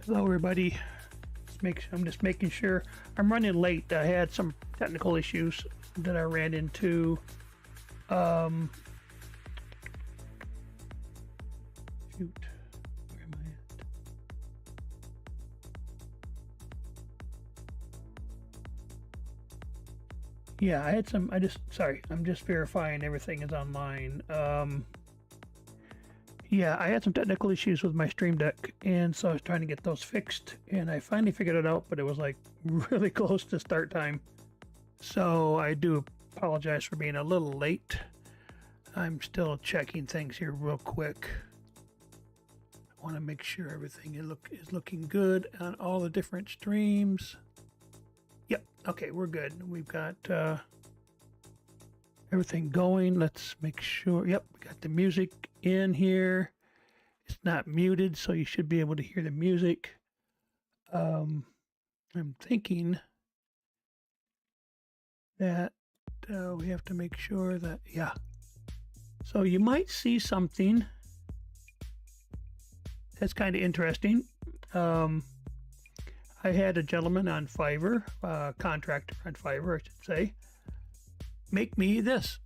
Hello everybody. I'm just making sure. I'm running late. I had some technical issues that I ran into. Shoot. Where am I at? Yeah, I had some. Sorry. I'm just verifying everything is online. Yeah, I had some technical issues with my Stream Deck, and so I was trying to get those fixed, and I finally figured it out, but it was like really close to start time. So I do apologize for being a little late. I'm still checking things here real quick. I want to make sure everything is looking good on all the different streams. Yep, okay, we're good. We've got everything going. Let's make sure. Yep, we got the music in here. It's not muted, so you should be able to hear the music. I'm thinking that we have to make sure that, yeah. So you might see something that's kind of interesting. I had a gentleman on Fiverr, contractor on Fiverr, I should say, make me this.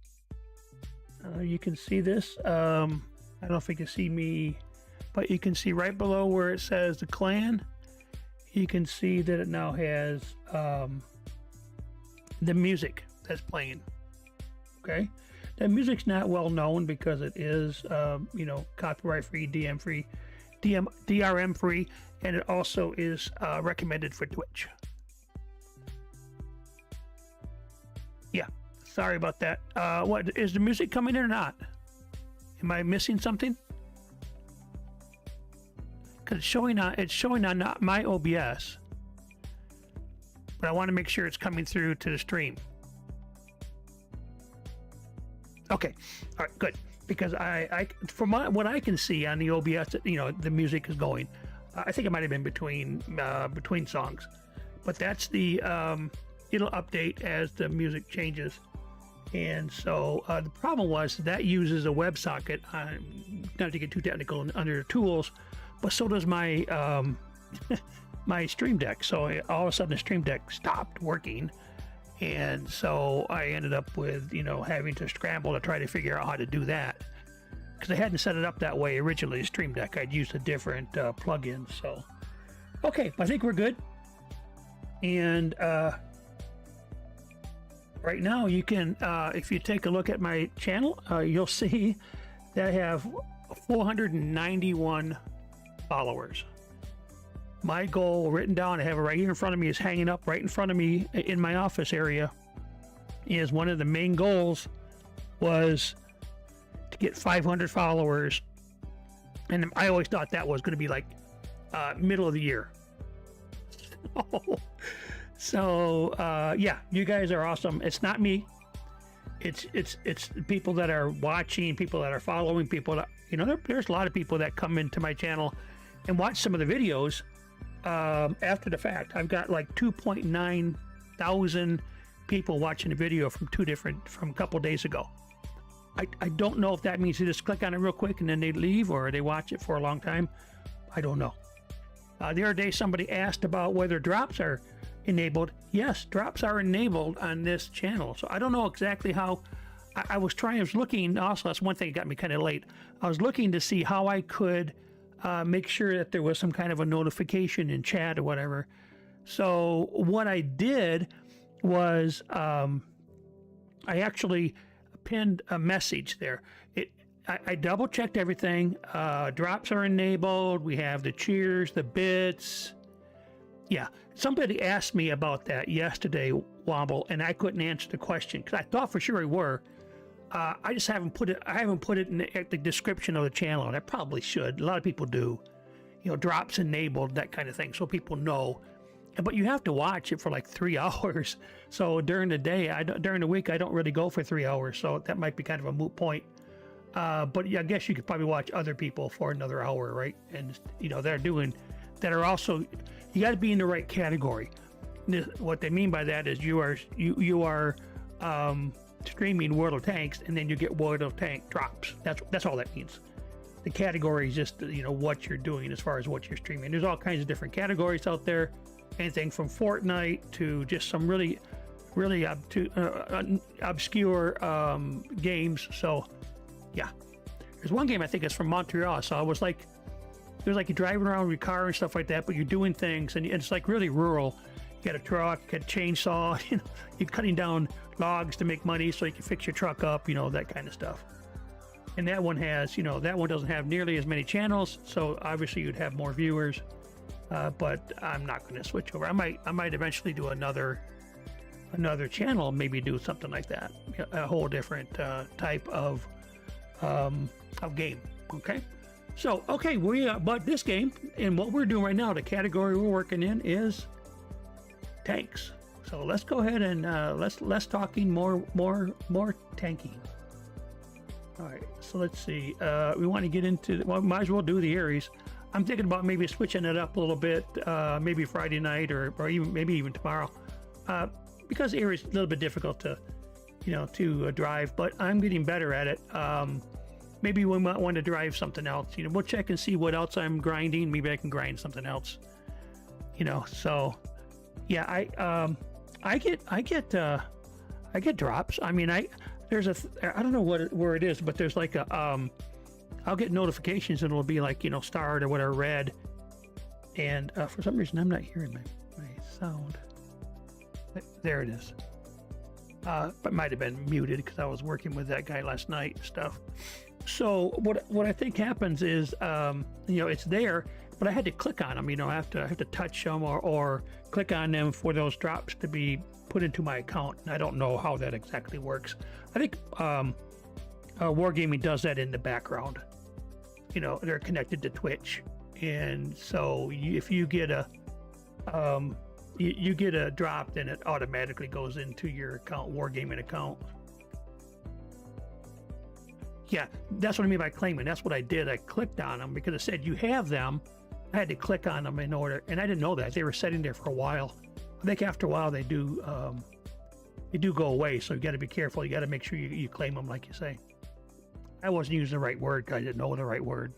You can see this. I don't know if you can see me, but you can see right below where it says the clan. You can see that it now has the music that's playing. Okay, that music's not well known because it is, copyright free, DRM free, and it also is recommended for Twitch. Yeah. Sorry about that. What is the music coming in or not? Am I missing something? Because it's showing on not my OBS, but I want to make sure it's coming through to the stream. Okay, all right, good. Because from what I can see on the OBS, the music is going. I think it might have been between songs, but that's the it'll update as the music changes. And so the problem was that uses a WebSocket, not to get too technical under tools, but so does my my Stream Deck. So all of a sudden the Stream Deck stopped working, and so I ended up with having to scramble to try to figure out how to do that, because I hadn't set it up that way originally. The Stream Deck, I'd used a different plugin. So okay, I think we're good. And right now, you can, if you take a look at my channel, you'll see that I have 491 followers. My goal written down, I have it right here in front of me, is hanging up right in front of me in my office area, is one of the main goals was to get 500 followers. And I always thought that was going to be like middle of the year. So yeah, you guys are awesome. It's not me. It's people that are watching, people that are following, people that, there's a lot of people that come into my channel and watch some of the videos after the fact. I've got like 2.9 thousand people watching the video from a couple days ago. I don't know if that means they just click on it real quick and then they leave, or they watch it for a long time. I don't know. The other day somebody asked about whether drops are enabled. Yes, drops are enabled on this channel. So I don't know exactly how. I was looking also, that's one thing that got me kind of late. I was looking to see how I could make sure that there was some kind of a notification in chat or whatever. So what I did was I actually pinned a message there. I double checked everything. Drops are enabled. We have the cheers, the bits. Yeah, somebody asked me about that yesterday, Womble, and I couldn't answer the question because I thought for sure we were. I just haven't put it. I haven't put it in the description of the channel, and I probably should. A lot of people do. Drops enabled, that kind of thing, so people know. But you have to watch it for like 3 hours. So during the day, during the week, I don't really go for 3 hours. So that might be kind of a moot point. But yeah, I guess you could probably watch other people for another hour, right? And that are also, you got to be in the right category. What they mean by that is you are streaming World of Tanks, and then you get World of Tank drops. That's all that means. the categories, just what you're doing as far as what you're streaming. There's all kinds of different categories out there, anything from Fortnite to just some really obscure games. So yeah, there's one game I think it's from Montreal. So I was like, there's like you're driving around with your car and stuff like that, but you're doing things, and it's like really rural. You got a truck, got a chainsaw, you're cutting down logs to make money so you can fix your truck up, that kind of stuff. And that one has, that one doesn't have nearly as many channels, so obviously you'd have more viewers. But I'm not going to switch over. I might eventually do another channel, maybe do something like that, a whole different type of game. Okay, so but this game and what we're doing right now, the category we're working in is tanks. So let's go ahead and let's talking more tanking. All right, so let's see. We want to get into, well, might as well do the Ares. I'm thinking about maybe switching it up a little bit, maybe Friday night or even tomorrow, because Ares is a little bit difficult to drive, but I'm getting better at it. Maybe we might want to drive something else. We'll check and see what else I'm grinding. Maybe I can grind something else. So yeah, I get drops. I mean, I don't know where it is, but there's like a I'll get notifications and it'll be like starred or whatever, red, and for some reason I'm not hearing my sound. There it is. But might have been muted because I was working with that guy last night and stuff. So what I think happens is it's there, but I had to click on them. I have to touch them or click on them for those drops to be put into my account. And I don't know how that exactly works. I think Wargaming does that in the background. They're connected to Twitch, and so if you get a you get a drop, then it automatically goes into your account, Wargaming account. Yeah, that's what I mean by claiming. That's what I did. I clicked on them because it said you have them. I had to click on them in order, and I didn't know that they were sitting there for a while. I think after a while they do go away. So you got to be careful. You got to make sure you claim them, like you say. I wasn't using the right word because I didn't know the right word.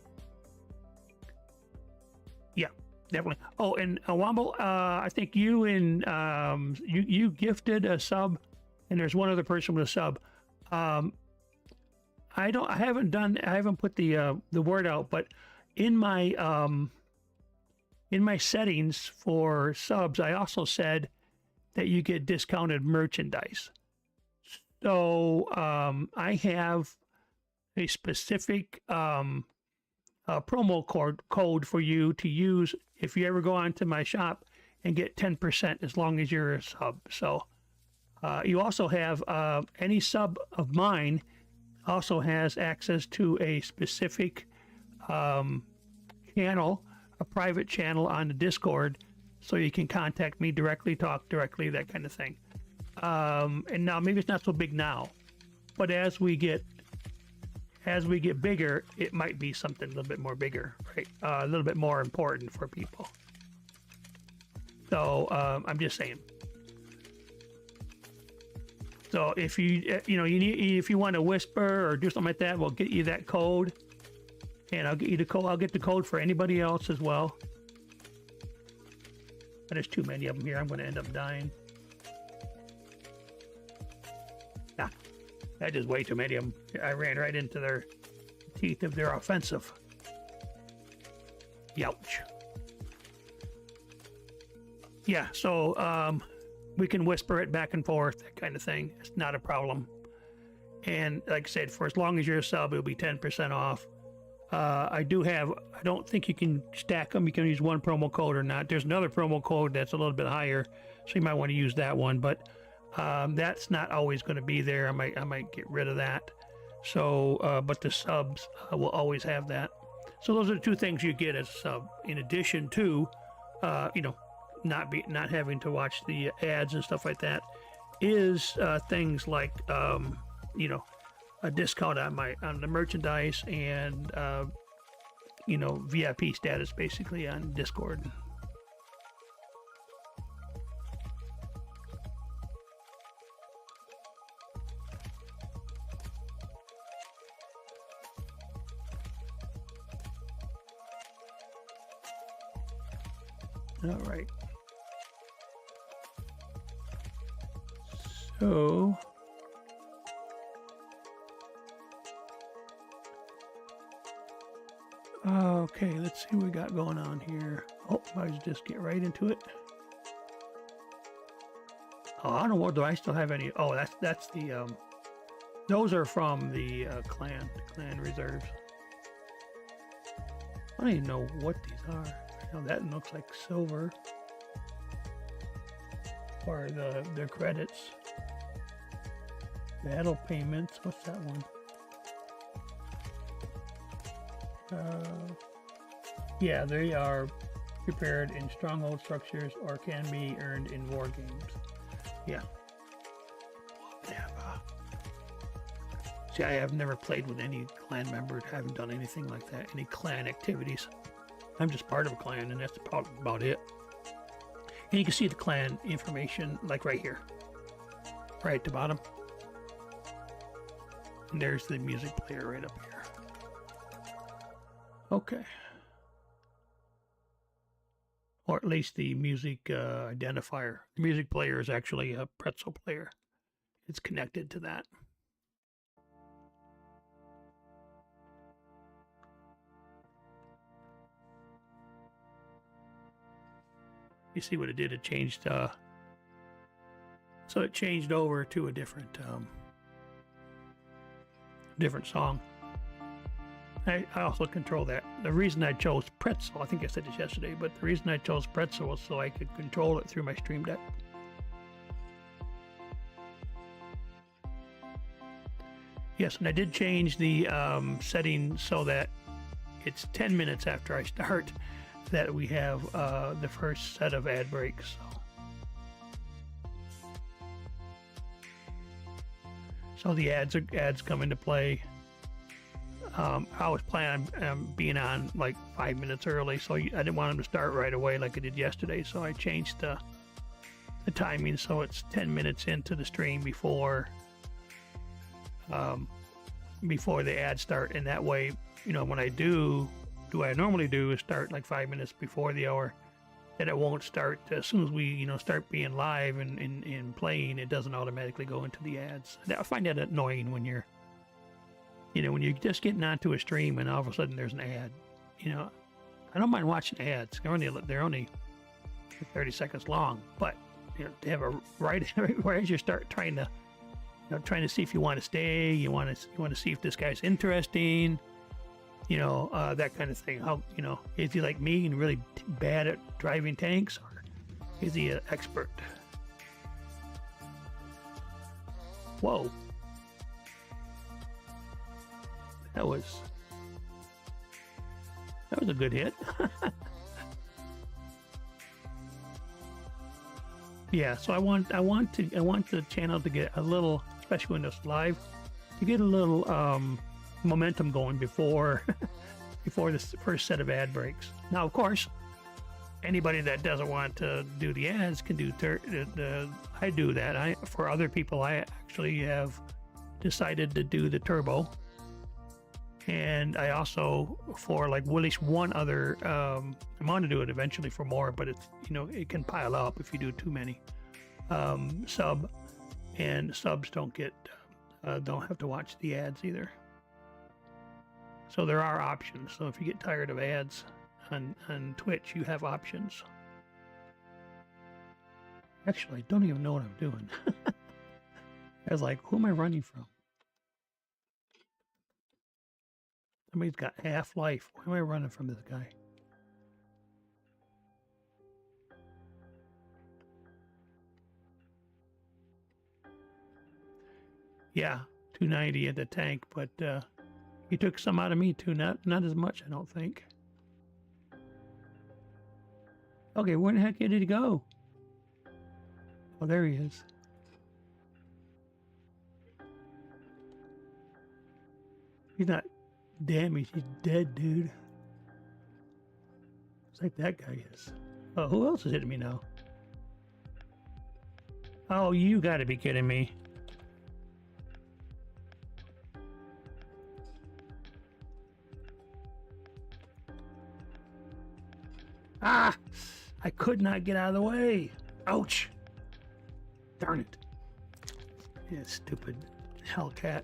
Yeah, definitely. Oh, and Womble, I think you and you gifted a sub, and there's one other person with a sub. I haven't put the word out, but in my settings for subs, I also said that you get discounted merchandise. So I have a specific promo code for you to use if you ever go onto my shop and get 10% as long as you're a sub. So you also have any sub of mine also has access to a specific channel, a private channel on the Discord, so you can contact me directly, talk directly, that kind of thing. And now maybe it's not so big now, but as we get bigger, it might be something a little bit more bigger, right? A little bit more important for people. So I'm just saying. So if if you want to whisper or do something like that, we'll get you that code, and I'll get you the code. I'll get the code for anybody else as well. But there's too many of them here. I'm going to end up dying. Nah, that is way too many of them. I ran right into their teeth of their offensive. Youch. Yeah, so we can whisper it back and forth, that kind of thing. It's not a problem. And like I said, for as long as you're a sub, it'll be 10% off. I don't think you can stack them. You can use one promo code or not. There's another promo code that's a little bit higher, so you might want to use that one, but that's not always going to be there. I might get rid of that. So, but the subs will always have that. So those are the two things you get as a sub, in addition to, not having to watch the ads and stuff like that, is things like a discount on the merchandise and VIP status basically on Discord. All right. So okay, let's see what we got going on here. Oh, let's just get right into it. Oh, I don't know. Do I still have any? Oh, that's the those are from the clan reserves. I don't even know what these are. I know that looks like silver. Or their credits. Battle payments. What's that one? Yeah, they are prepared in stronghold structures or can be earned in war games. Yeah. See, I have never played with any clan members. Haven't done anything like that. Any clan activities. I'm just part of a clan, and that's about it. And you can see the clan information, like right here, right at the bottom. And there's the music player right up here. Okay. Or at least the music identifier. The music player is actually a pretzel player. It's connected to that. You see what it did? It changed. So it changed over to a different song. I also control that. The reason I chose pretzel, I think I said this yesterday, but the reason I chose pretzel was so I could control it through my Stream Deck. Yes, and I did change the setting so that it's 10 minutes after I start that we have the first set of ad breaks. So the ads come into play. I was planning on being on like 5 minutes early, so I didn't want them to start right away like I did yesterday. So I changed the timing so it's 10 minutes into the stream before the ads start, and that way, you know, when I do what I normally do is start like 5 minutes before the hour, then it won't start as soon as we, you know, start being live and playing. It doesn't automatically go into the ads. I find that annoying when you're just getting onto a stream and all of a sudden there's an ad. You know, I don't mind watching ads. They're only 30 seconds long, but you know, to have a right as you start trying to see if you want to stay, you want to see if this guy's interesting, you know, that kind of thing. How, you know, is he like me and really bad at driving tanks, or is he an expert? Whoa. That was a good hit. Yeah, so I want the channel to get a little, especially when it's live, to get a little momentum going before this first set of ad breaks. Now, of course, anybody that doesn't want to do the ads can do I do that. For other people, I actually have decided to do the turbo. And I also, for like at least one other, I'm going to do it eventually for more, but it's, you know, it can pile up if you do too many. Subs don't have to watch the ads either. So there are options. So if you get tired of ads on Twitch, you have options. Actually, I don't even know what I'm doing. I was like, who am I running from? Somebody's got Half-Life. Why am I running from this guy? Yeah, 290 at the tank, but he took some out of me too. Not as much, I don't think. Okay, where the heck did he go? Oh, there he is. He's not damaged, he's dead, dude. It's like that guy is. Oh, who else is hitting me now? Oh, you gotta be kidding me. Ah! I could not get out of the way. Ouch. Darn it. Yeah, stupid Hellcat.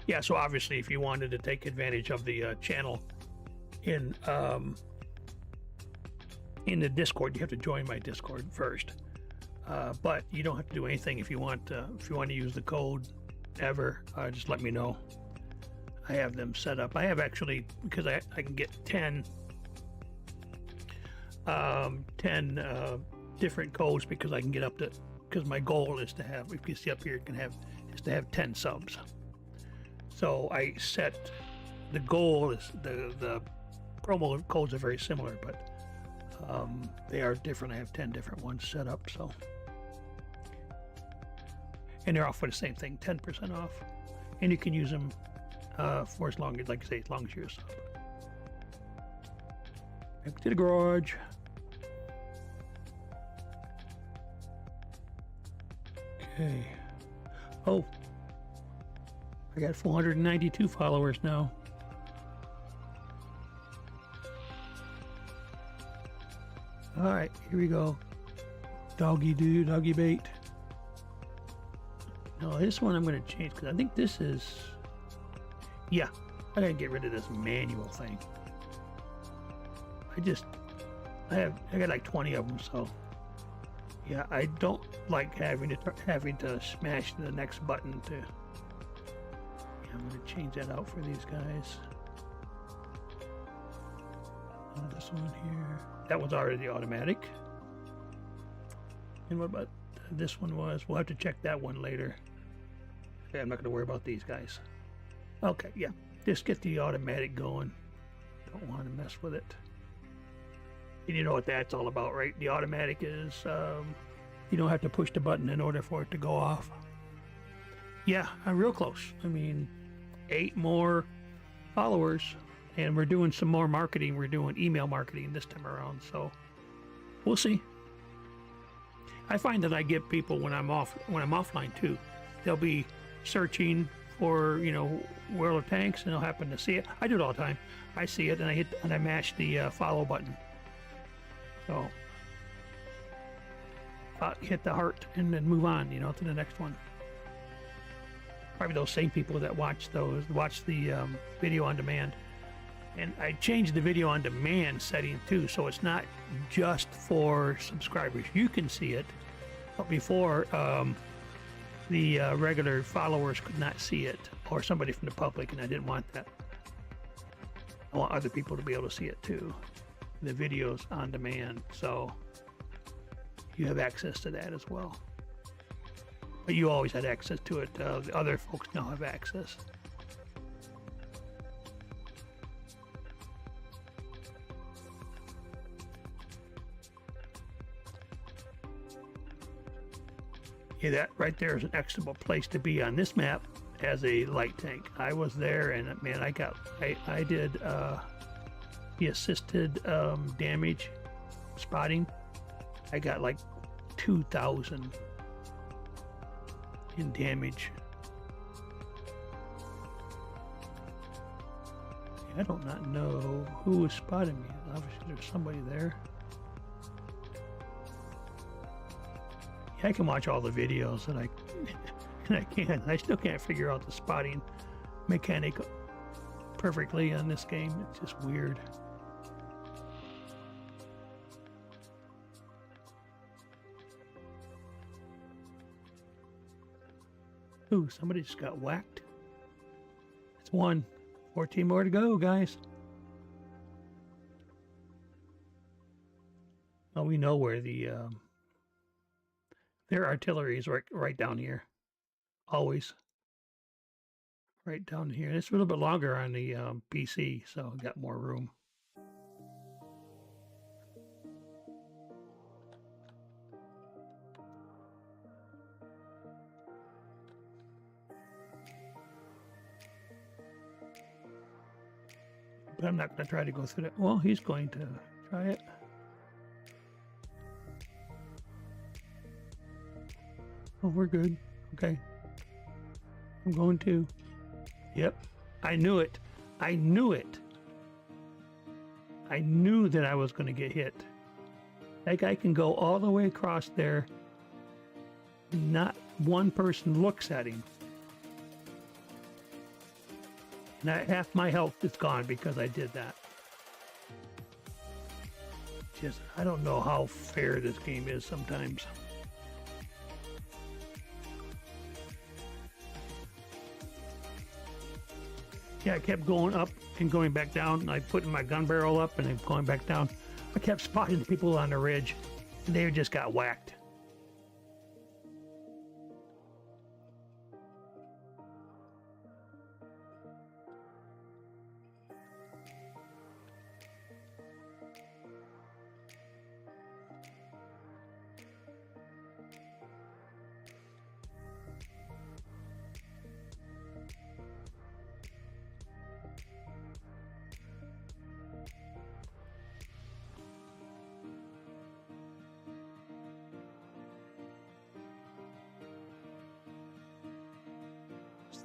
Yeah, so obviously if you wanted to take advantage of the channel in the Discord, you have to join my Discord first. But you don't have to do anything if you want to use the code ever. Just let me know. I have them set up. I have actually, because I can get 10 different codes, because I can get up to, because my goal is to have, if you see up here, is to have 10 subs. So I set, the goal is, the promo codes are very similar, but they are different. I have 10 different ones set up, so. And they're all for the same thing, 10% off. And you can use them for as long as, like I say, as long as you're a sub. Back to the garage. Okay. Oh, I got 492 followers now. All right, here we go. Doggy bait. No, this one I'm going to change, because I think this is, yeah, I got to get rid of this manual thing. I got like 20 of them, so yeah, I don't like having to smash the next button to. Yeah, I'm going to change that out for these guys. This one here. That was already automatic. And what about this one was? We'll have to check that one later. Okay, I'm not going to worry about these guys. Okay, yeah. Just get the automatic going. Don't want to mess with it. And you know what that's all about, right? The automatic is, you don't have to push the button in order for it to go off. Yeah, I'm real close. I mean, 8 more followers. And we're doing some more marketing. We're doing email marketing this time around, so we'll see. I find that I get people when I'm offline too. They'll be searching for, you know, World of Tanks, and they'll happen to see it. I do it all the time. I see it, and I mash the follow button. So hit the heart and then move on, you know, to the next one. Probably those same people that watch the video on demand. And I changed the video on demand setting too, so it's not just for subscribers. You can see it, but before the regular followers could not see it, or somebody from the public, and I didn't want that. I want other people to be able to see it too. The videos on demand, so you have access to that as well. But you always had access to it. The other folks now have access. Yeah, that right there is an excellent place to be on this map as a light tank. I was there, and man, I did the assisted damage spotting. I got like 2,000 in damage. I do not know who was spotting me. Obviously, there's somebody there. I can watch all the videos, and I can. I still can't figure out the spotting mechanic perfectly on this game. It's just weird. Ooh, somebody just got whacked. It's 1. 14 more to go, guys. Oh, we know where their artillery is right down here. Always. Right down here. It's a little bit longer on the PC, so I got more room. But I'm not going to try to go through that. Well, he's going to try it. Oh, we're good. Okay. I'm going to. Yep. I knew it. I knew it. I knew that I was going to get hit. That guy can go all the way across there. Not one person looks at him. And half my health is gone because I did that. Just, I don't know how fair this game is sometimes. Yeah, I kept going up and going back down, like putting my gun barrel up and then going back down. I kept spotting the people on the ridge, and they just got whacked.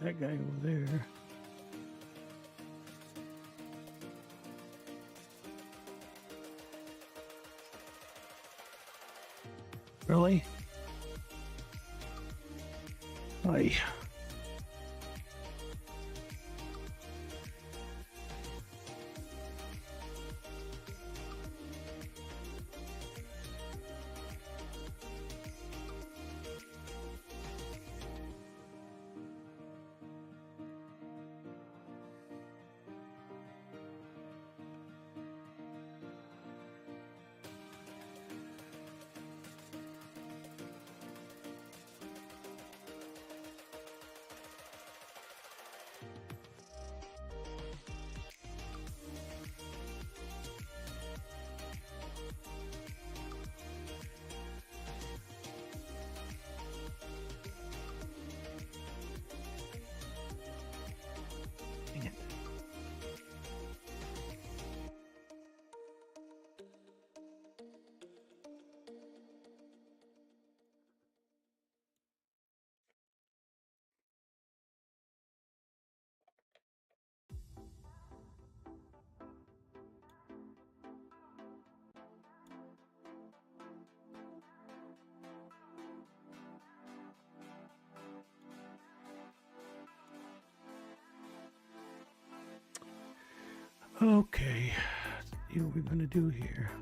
That guy over there. Really? Aye. Okay, let's see what we're gonna do here.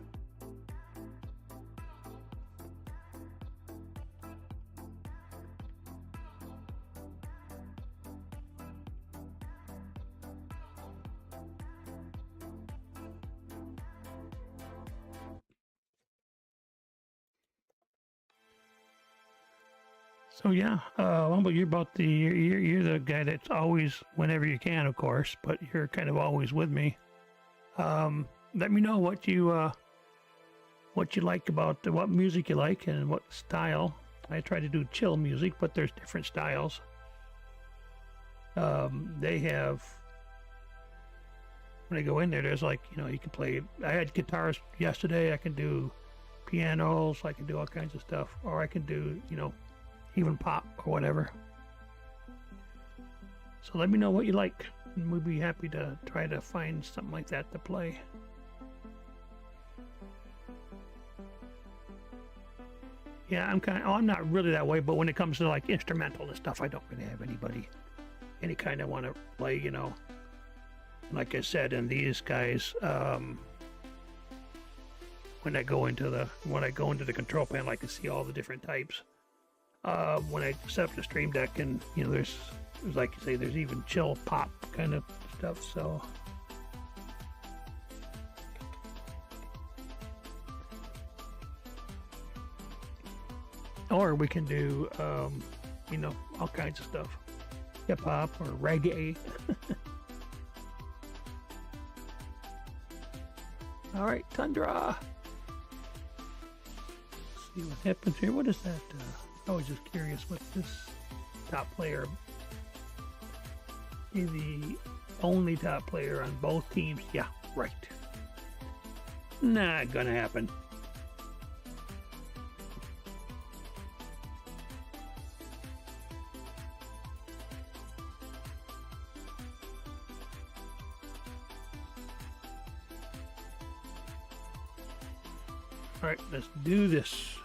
So yeah, Wumble, you're the guy that's always, whenever you can, of course, but you're kind of always with me. Let me know what you like about what music you like and what style. I try to do chill music, but there's different styles. They have, when I go in there, there's like, you can play. I had guitars yesterday. I can do pianos. I can do all kinds of stuff, or I can do, even pop or whatever. So let me know what you like, and we'd be happy to try to find something like that to play. Yeah, I'm not really that way, but when it comes to like instrumental and stuff, I don't really have any kind of want to play, Like I said, and these guys, when I go into the control panel, I can see all the different types. When I set up the Stream Deck, and there's like you say, there's even chill pop kind of stuff. So or we can do all kinds of stuff, hip hop or reggae. All right, Tundra. Let's see what happens here. What is that? I was just curious what this top player is. The only top player on both teams. Yeah, right. Not gonna happen. All right, let's do this.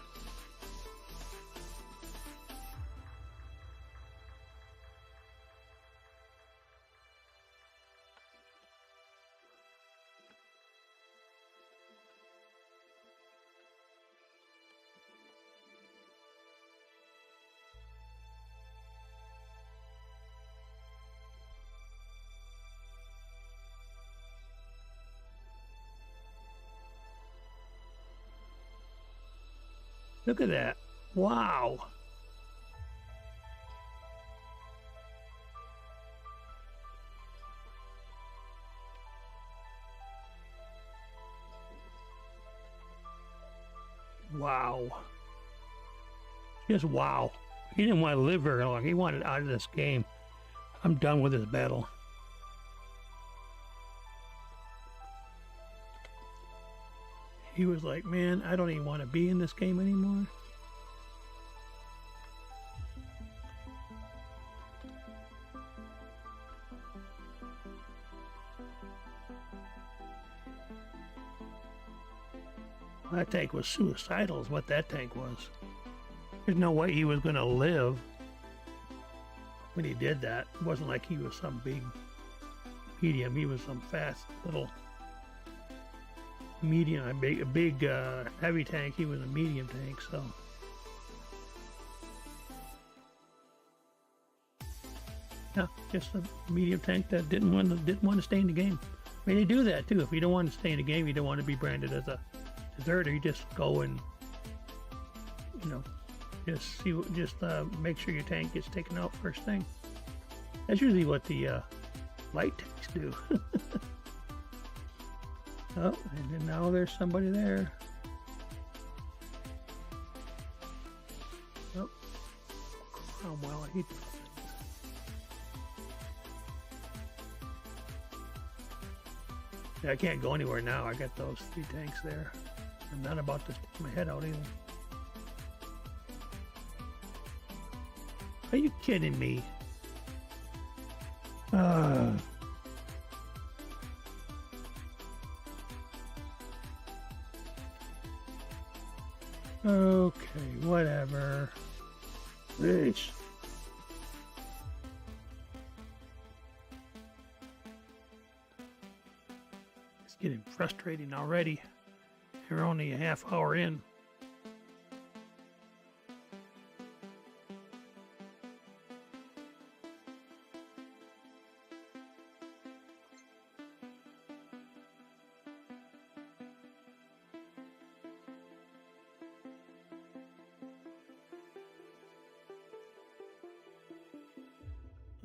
Look at that. Wow. Wow. Just wow. He didn't want to live very long. He wanted out of this game. I'm done with this battle. He was like, man, I don't even want to be in this game anymore. That tank was suicidal is what that tank was. There's no way he was going to live when he did that. It wasn't like he was some big medium. He was some fast little medium, a big heavy tank. He was a medium tank, so. Yeah, just a medium tank that didn't want to stay in the game. I mean, they do that too. If you don't want to stay in the game, you don't want to be branded as a deserter. You just go and, you know, just make sure your tank gets taken out first thing. That's usually what the light tanks do. Oh, and then now there's somebody there. Oh, well, I hate those things. Yeah, I can't go anywhere now. I got those 3 tanks there. I'm not about to stick my head out either. Are you kidding me? Okay, whatever. Bitch. It's getting frustrating already. You're only a half hour in.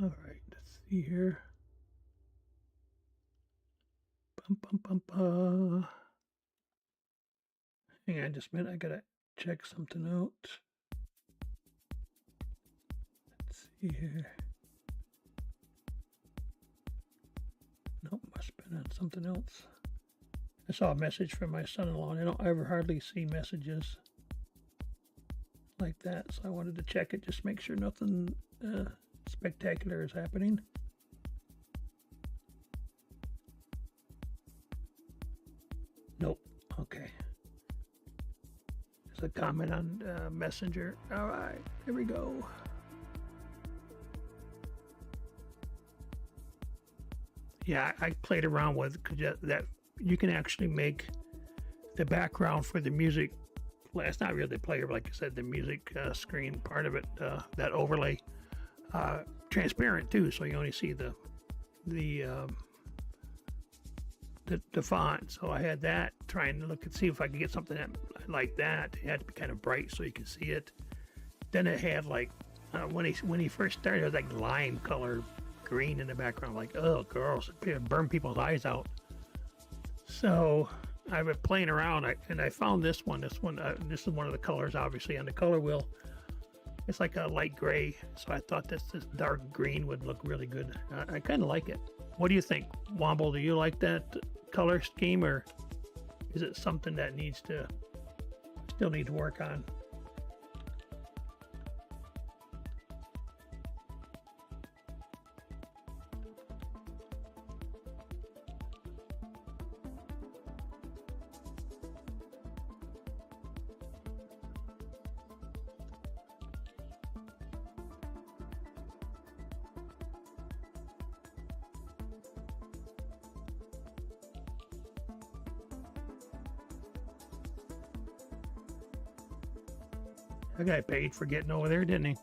All right, let's see here. Hang on just a minute, I gotta check something out. Let's see here. Nope, must have been on something else. I saw a message from my son-in-law, and I don't ever hardly see messages like that, so I wanted to check it, just make sure nothing spectacular is happening. Nope. Okay. There's a comment on Messenger. All right, here we go. Yeah, I played around with that. You can actually make the background for the music. Well, it's not really the player, like I said, the music screen part of it, that overlay, transparent too, so you only see the font. So I had that, trying to look and see if I could get something like that. It had to be kind of bright so you could see it. Then it had like when he first started, it was like lime color green in the background. Like, oh, girls, it burned people's eyes out. So I was playing around, and I found this one. This is one of the colors, obviously, on the color wheel. It's like a light gray, so I thought this dark green would look really good. I kind of like it. What do you think, Womble? Do you like that color scheme, or is it something that still needs work on? That guy paid for getting over there, didn't he?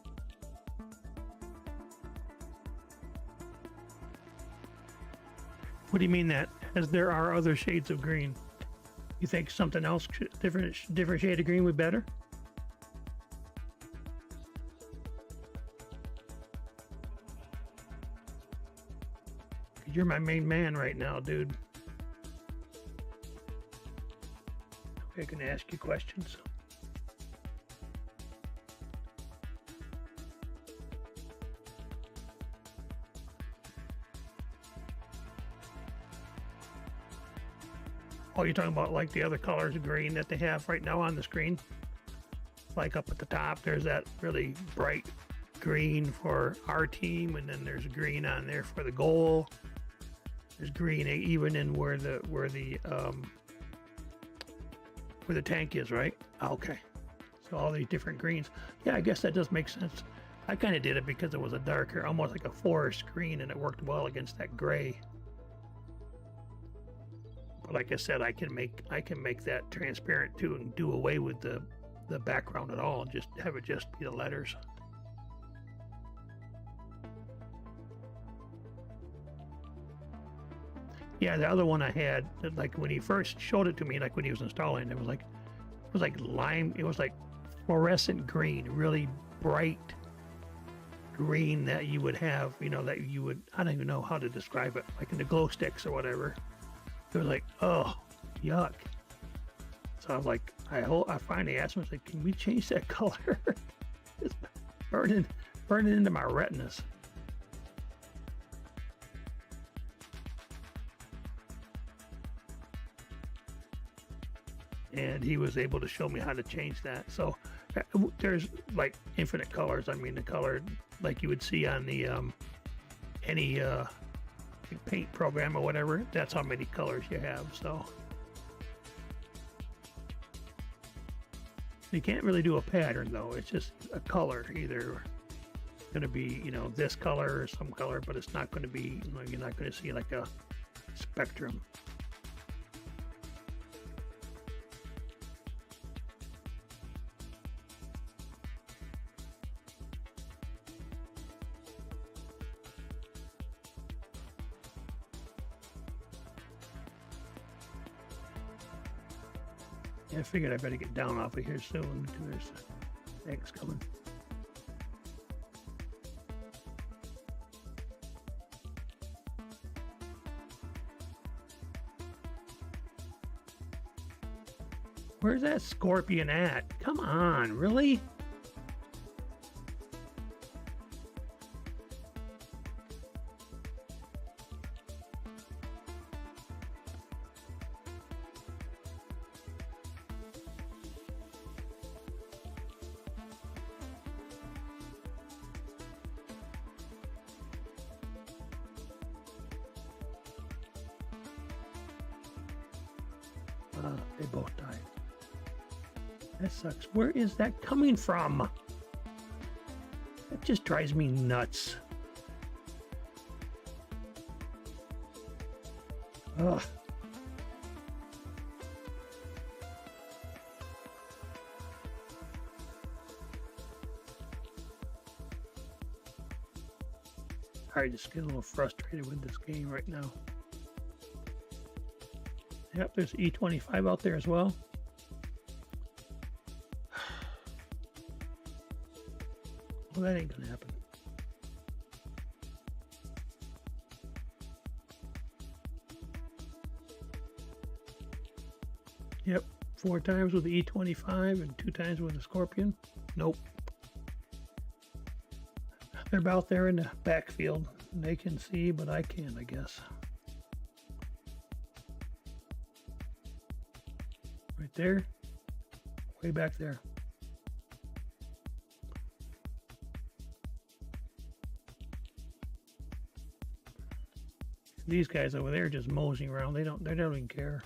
What do you mean that? As there are other shades of green. You think something else, different shade of green would be better? You're my main man right now, dude. Okay, I can ask you questions. Oh, you're talking about like the other colors of green that they have right now on the screen? Like up at the top, there's that really bright green for our team, and then there's green on there for the goal. There's green even in where the tank is, right? Okay. So all these different greens. Yeah, I guess that does make sense. I kind of did it because it was a darker, almost like a forest green, and it worked well against that gray. But like I said, I can make that transparent too, and do away with the background at all, and just have it just be the letters. Yeah, the other one I had, like when he first showed it to me, like when he was installing, it was like lime. It was like fluorescent green, really bright green that you would have, I don't even know how to describe it, like in the glow sticks or whatever. It was like, oh, yuck. So I was like, I finally asked him, I was like, can we change that color? It's burning into my retinas. And he was able to show me how to change that. So there's like infinite colors. I mean, the color like you would see on the any paint program or whatever, that's how many colors you have. So you can't really do a pattern though. It's just a color, either going to be, this color or some color, but it's not going to be, you're not going to see like a spectrum. I figured I better get down off of here soon because there's eggs coming. Where's that scorpion at? Come on, really? They both died. That sucks. Where is that coming from? That just drives me nuts. Ugh. I just get a little frustrated with this game right now. Yep, there's E25 out there as well. Well, that ain't gonna happen. Yep, 4 times with the E25 and 2 times with the Scorpion. Nope. They're about there in the backfield. They can see, but I can't, I guess. Right there, way back there. These guys over there just moseying around. They don't even care.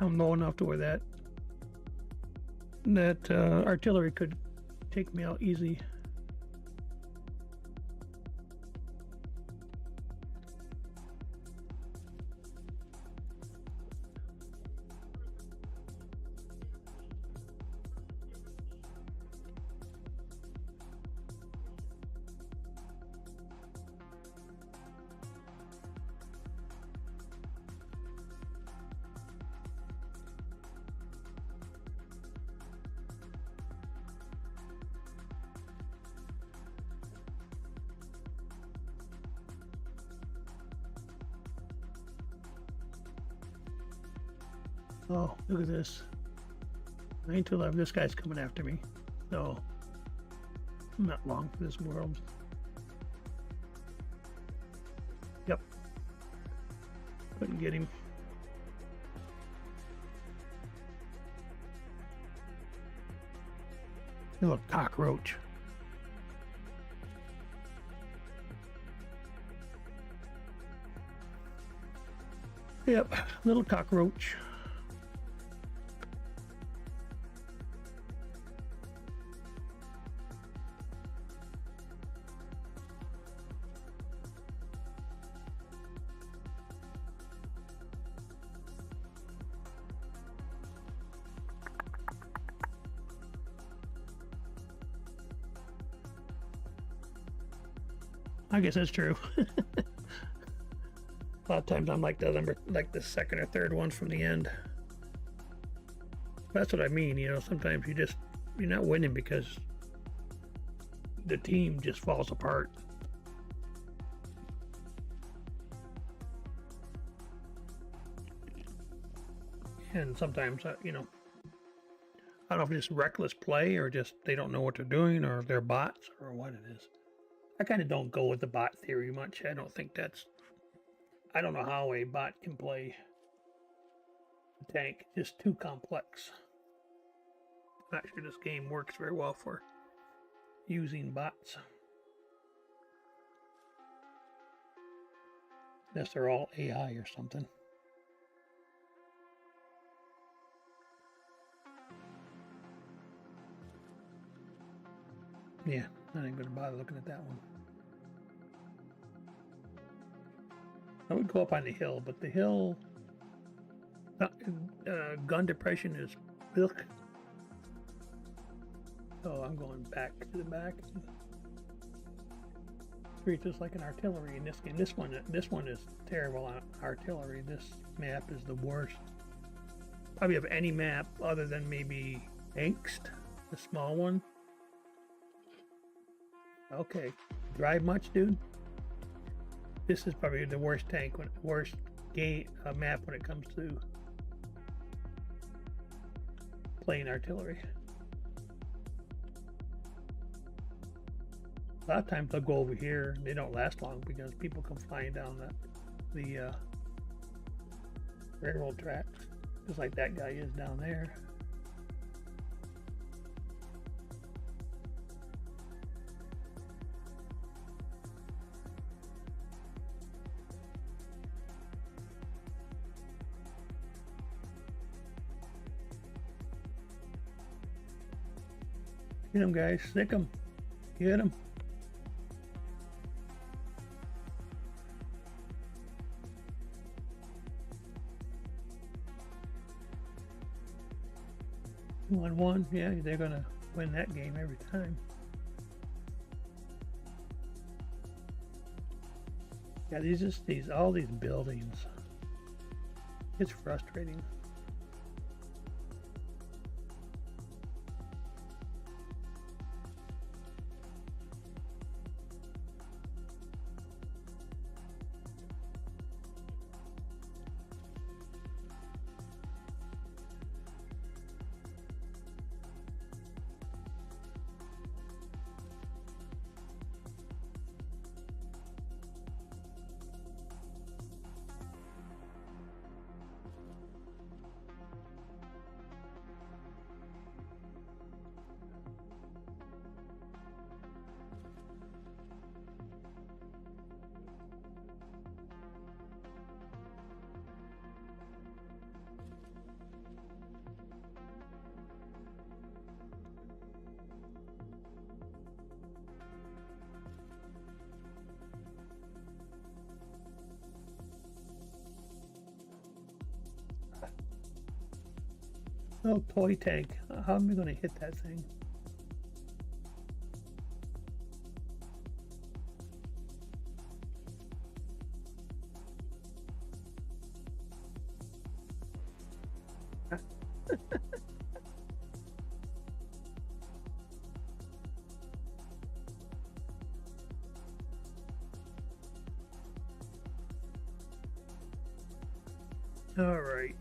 I'm low enough to where that artillery could take me out easy. Oh, look at this. 9 to 11. This guy's coming after me. So, I'm not long for this world. Yep. Couldn't get him. You little cockroach. Yep, little cockroach. I guess that's true. A lot of times I'm like the second or third ones from the end. That's what I mean, you know, sometimes you're not winning because the team just falls apart. And sometimes, you know, I don't know if it's just reckless play or just they don't know what they're doing or they're bots or what it is. I kind of don't go with the bot theory much. I don't think I don't know how a bot can play a tank. It's just too complex. I'm not sure this game works very well for using bots. Unless they're all AI or something. Yeah, not even going to bother looking at that one. I would go up on the hill, but the hill gun depression is ugh. So I'm going back to the back. Treat this like an artillery in this game. This one is terrible on artillery. This map is the worst. Probably of any map other than maybe Angst, the small one. Okay, drive much, dude? This is probably the worst worst game map when it comes to playing artillery. A lot of times they'll go over here. They don't last long because people come flying down the railroad tracks, just like that guy is down there. Get them, guys. Stick them. Get them. One, yeah, they're gonna win that game every time. Yeah, all these buildings. It's frustrating. No toy tank. How am I going to hit that thing? All right.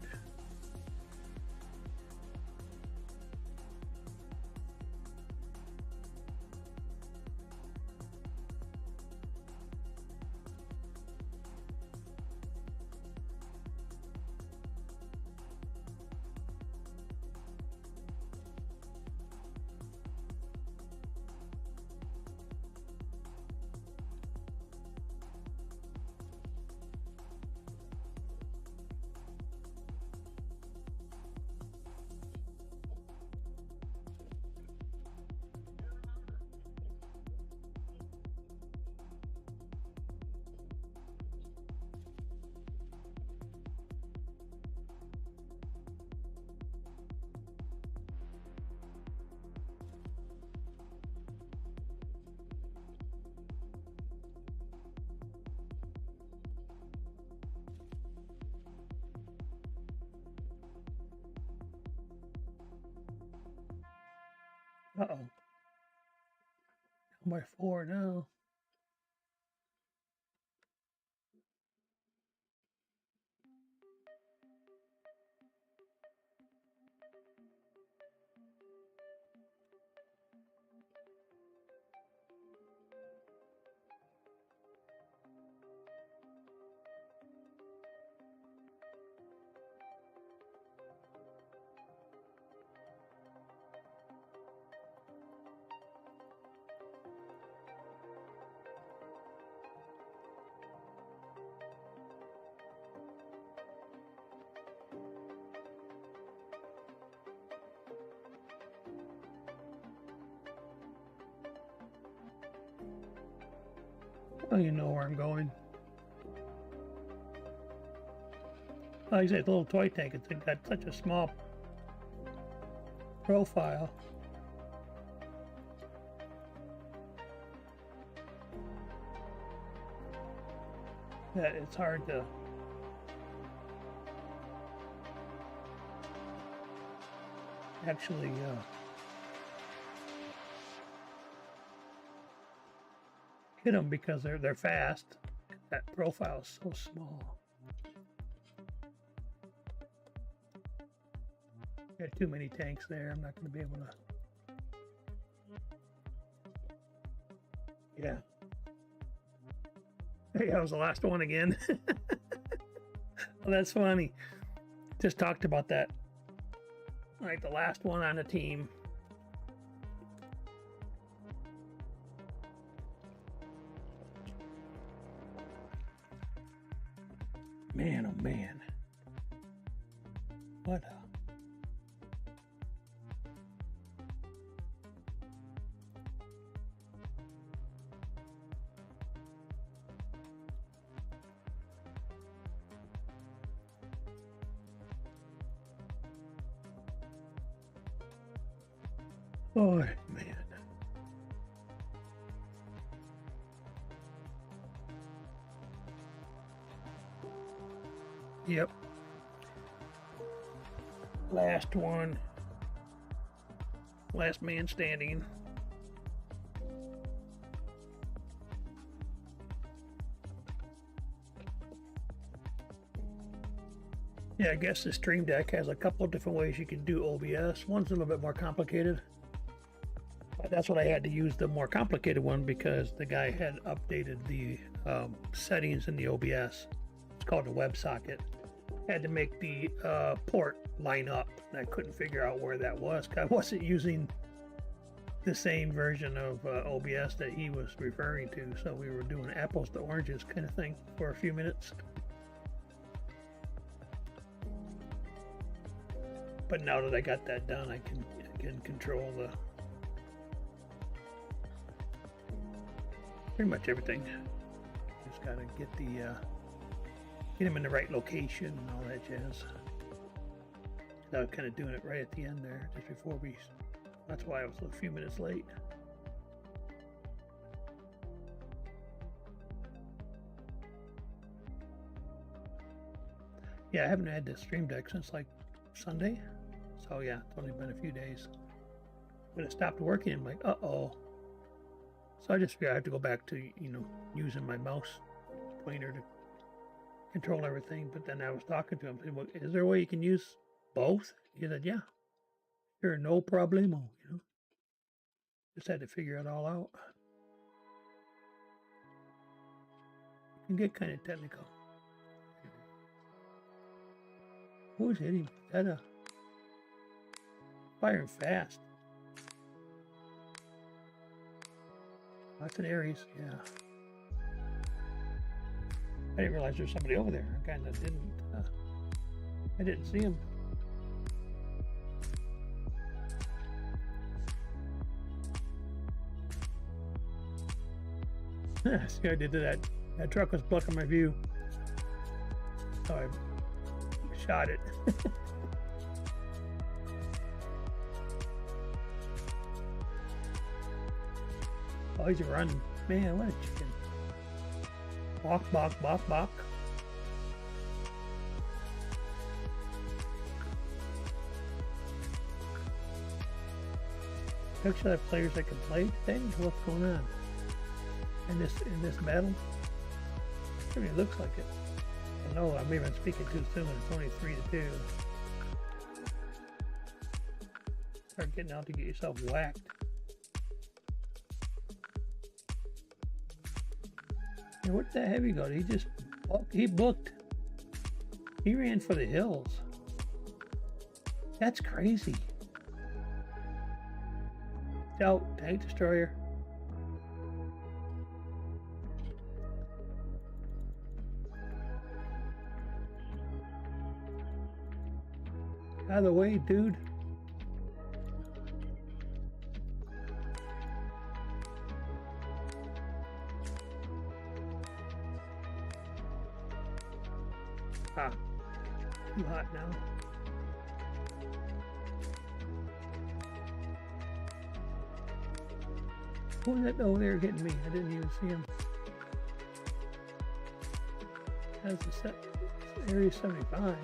Uh-oh. By 4 now. Oh, you know where I'm going. Like I said, it's a little toy tank. It's got such a small profile. That it's hard to actually hit them because they're fast. That profile is so small. Got too many tanks there. I'm not going to be able to. Yeah. Hey, that was the last one again. Well, that's funny. Just talked about that. All right, the last one on the team. Man, oh man. What a... Oh, man. Yep. Last one. Last man standing. Yeah, I guess the Stream Deck has a couple of different ways you can do OBS. One's a little bit more complicated. But that's what I had to use, the more complicated one, because the guy had updated the settings in the OBS. It's called the WebSocket. Had to make the port line up. And I couldn't figure out where that was. I wasn't using the same version of OBS that he was referring to, so we were doing apples to oranges kind of thing for a few minutes. But now that I got that done, I can control the pretty much everything. Just gotta get the get him in the right location and all that jazz. I was kind of doing it right at the end there, just before we. That's why I was a few minutes late. Yeah, I haven't had the Stream Deck since like Sunday. So yeah, it's only been a few days. When it stopped working, I'm like, uh-oh. So I just figured I have to go back to, using my mouse pointer to control everything. But then I was talking to him, saying, well, is there a way you can use both? He said, yeah, sure, no problemo, Just had to figure it all out. It can get kind of technical. Who's hitting? Is that a firing fast? That's an Aries, yeah. I didn't realize there's somebody over there. I kind of didn't. I didn't see him. See, I did that. That truck was blocking my view, so I shot it. Oh, he's running. Man, what a chicken. Walk, balk, balk, balk. Picture the players that can play today. What's going on in this battle? I mean, it looks like it. I know I'm even speaking too soon. It's only 3-2. Start getting out to get yourself whacked. And where'd that heavy go? He booked. He ran for the hills. That's crazy. Out, tank destroyer. Out of the way, dude. Ah, too hot now. Who was that over there getting me? I didn't even see him. That's the set. Area 75.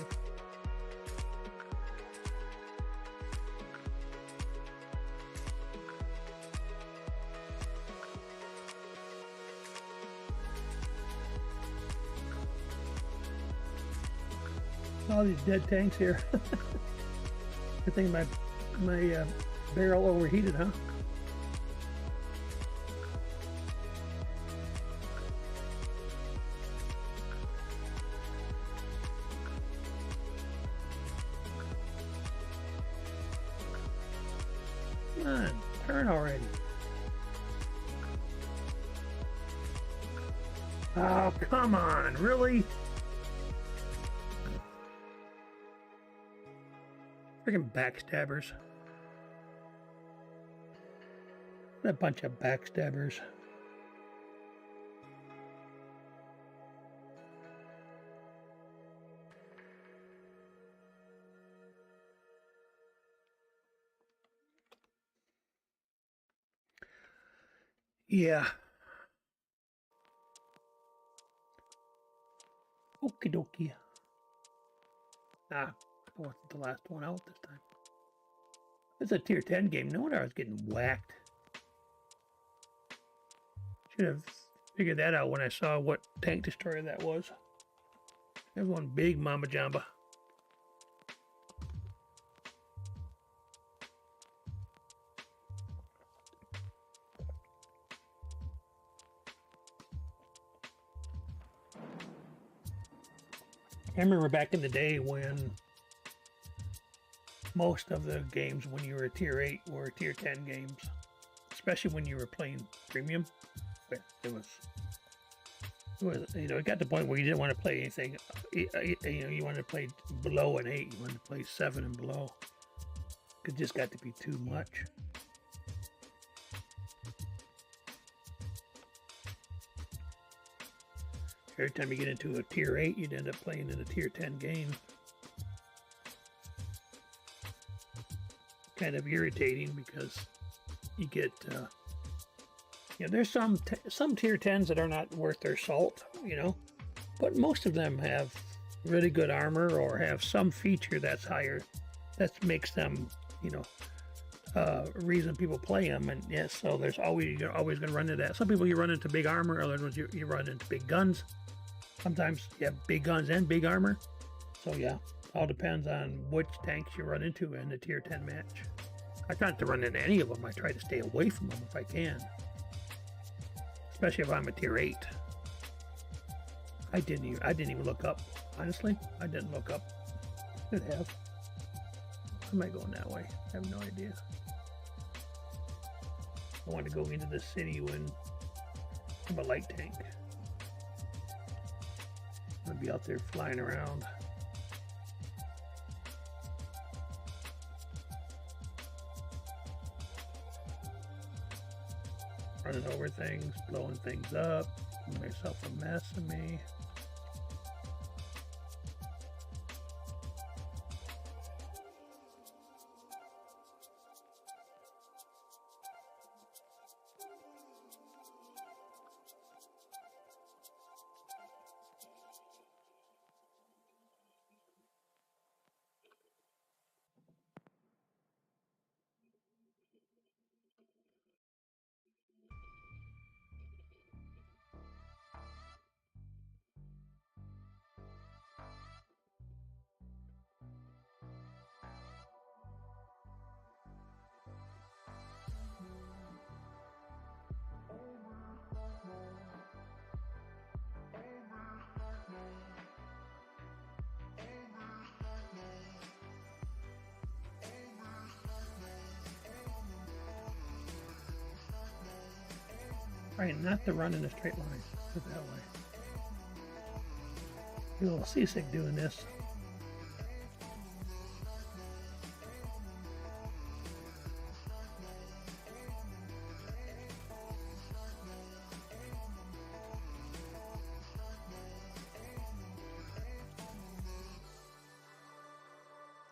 All these dead tanks here. I think my barrel overheated, huh? Come on, turn already. Oh, come on, really? Freaking backstabbers. What a bunch of backstabbers. Yeah. Okie dokie. Ah, I wasn't the last one out this time. It's a tier 10 game. No wonder I was getting whacked. Should have figured that out when I saw what tank destroyer that was. There's one big Mama Jamba. I remember back in the day when most of the games when you were tier 8 were tier 10 games, especially when you were playing premium. It was it got to the point where you didn't want to play anything. You wanted to play below an 8. You wanted to play 7 and below. It just got to be too much. Every time you get into a tier 8, you'd end up playing in a tier 10 game. kind of irritating because you get, there's some tier 10s that are not worth their salt, but most of them have really good armor or have some feature that's higher, that makes them, reason people play them. And yes, so you're always going to run into that. Some people you run into big armor, other ones you run into big guns. Sometimes you have big guns and big armor. So yeah, all depends on which tanks you run into in a tier 10 match. I try not to run into any of them. I try to stay away from them if I can, especially if I'm a tier 8. I didn't even look up. Honestly, I didn't look up. Could have. Am I going that way? I have no idea. I want to go into the city when I'm a light tank. I'm gonna be out there flying around. Running over things, blowing things up, making myself a mess of me. Right, not to run in a straight line. Put it that way. Get a little seasick doing this.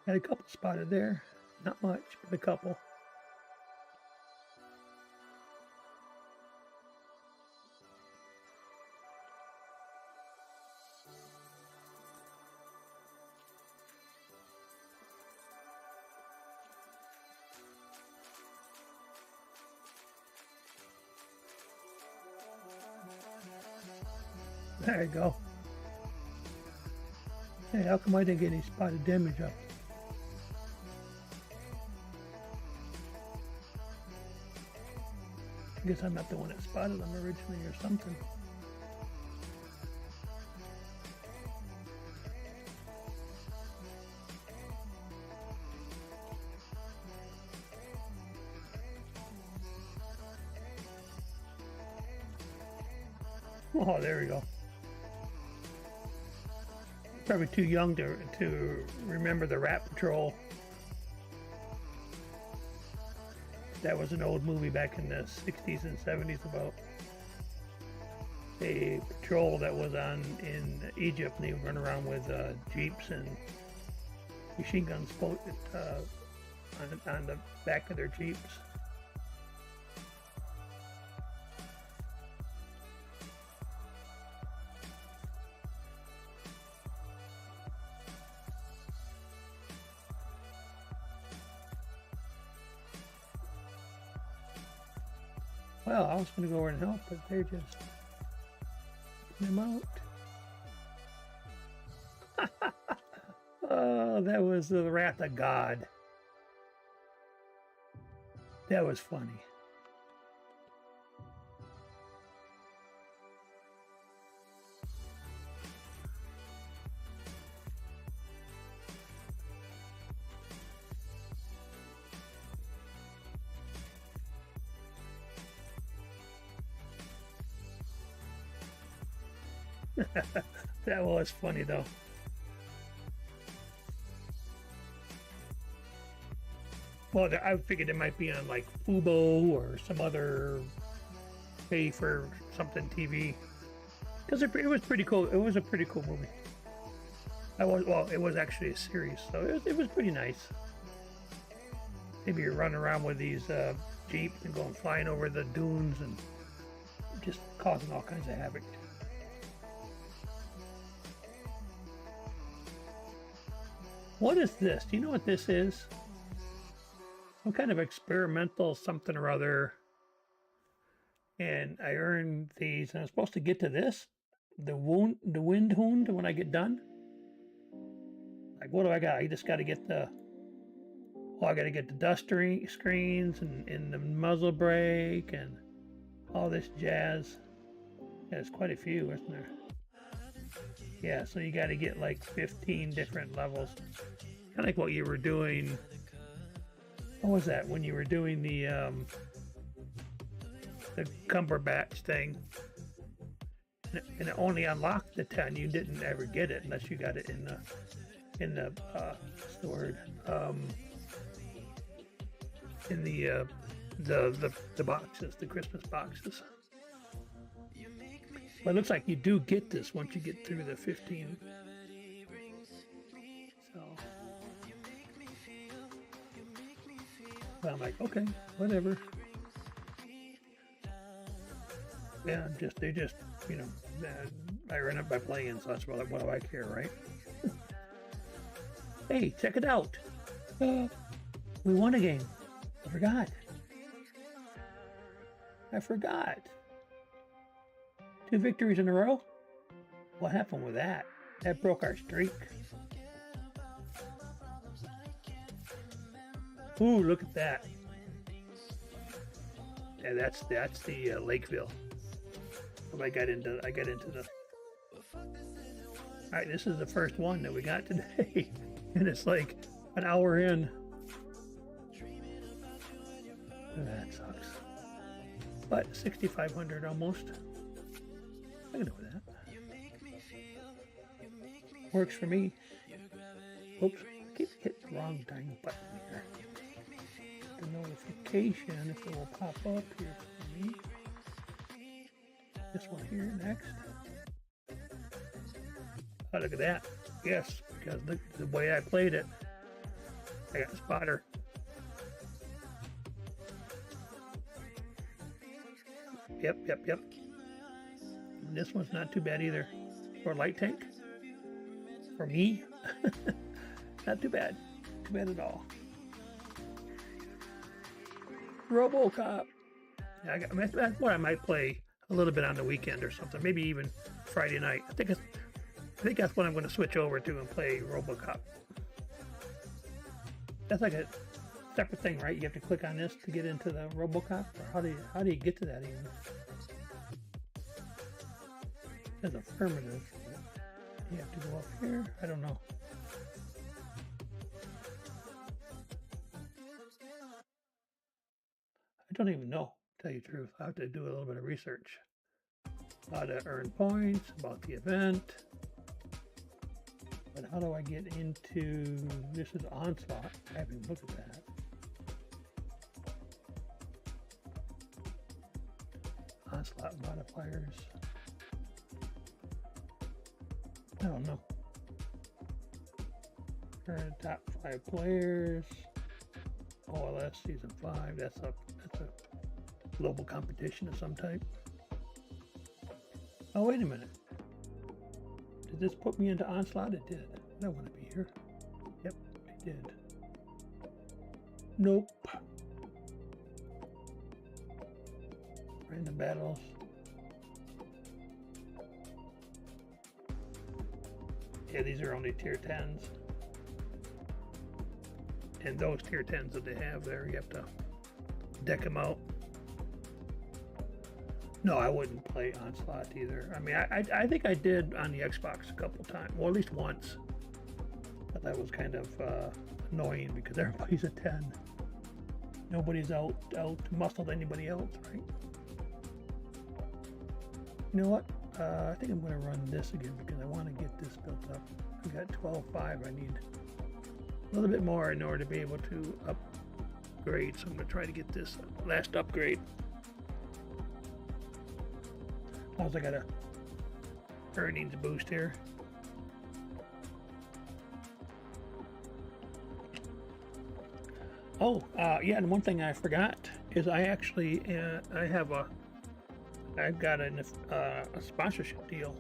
Had a couple spotted there. Not much, but a couple. There you go. Hey, how come I didn't get any spotted damage up? I guess I'm not the one that spotted them originally or something. Oh, there we go. Probably too young to remember the Rat Patrol. That was an old movie back in the 60s and 70s about a patrol that was on in Egypt, and they would run around with jeeps and machine guns on the back of their jeeps. Well, I was going to go over and help, but they're just putting them out. Oh, that was the wrath of God. That was funny. That was funny though. Well, I figured it might be on like Fubo or some other pay for something TV, because it was pretty cool. It was a pretty cool movie. It was actually a series, so it was pretty nice. Maybe you're running around with these Jeeps and going flying over the dunes and just causing all kinds of havoc. What is this? Do you know what this is? Some kind of experimental something or other. And I earned these, and I'm supposed to get to this, the wind hound when I get done. Like, what do I got? I just got to get the, I got to get the dust screens and the muzzle brake and all this jazz. Yeah, there's quite a few, isn't there? Yeah, so you got to get like 15 different levels. Kind of like what you were doing. What was that? When you were doing the Cumberbatch thing. And it only unlocked the 10. You didn't ever get it unless you got it in the what's the word? In the boxes, the Christmas boxes. But it looks like you do get this once you get through the 15. So, but I'm like, okay, whatever. Yeah, they just, you know, I earn it by playing, so that's what do I care, right? Hey, check it out. We won a game. I forgot. 2 victories in a row? What happened with that? That broke our streak. Ooh, look at that. Yeah, that's the Lakeville. I got into the. All right, this is the first one that we got today, and it's like an hour in. That sucks. But 6,500 almost. I can do that. Works for me. Oops, I keep hitting the wrong dang button here. The notification, if it will pop up here for me. This one here next. Oh, look at that. Yes, because look the way I played it. I got a spotter. Yep. And this one's not too bad either. For a light tank. For me. Not too bad. Too bad at all. RoboCop. Yeah, that's what I might play a little bit on the weekend or something. Maybe even Friday night. I think that's what I'm going to switch over to and play RoboCop. That's like a separate thing, right? You have to click on this to get into the RoboCop, or how do you get to that even? It says affirmative. You have to go up here. I don't know. I don't even know, to tell you the truth. I have to do a little bit of research. How to earn points, about the event. But how do I get into, this is Onslaught. I haven't even looked at that. Onslaught modifiers. I don't know. Current top 5 players. OLS season 5. That's a global competition of some type. Oh, wait a minute. Did this put me into Onslaught? It did. I don't want to be here. Yep, it did. Nope. Random battles. Yeah, these are only tier 10s. And those tier 10s that they have there, you have to deck them out. No, I wouldn't play Onslaught either. I mean, I think I did on the Xbox a couple times, well, at least once. But that was kind of annoying because everybody's a 10. Nobody's out muscled anybody else, right? You know what? I think I'm going to run this again because I want to get this built up. I got 12.5. I need a little bit more in order to be able to upgrade. So I'm going to try to get this last upgrade. Also, I got a earnings boost here. Yeah, and one thing I forgot is I actually I've got a sponsorship deal.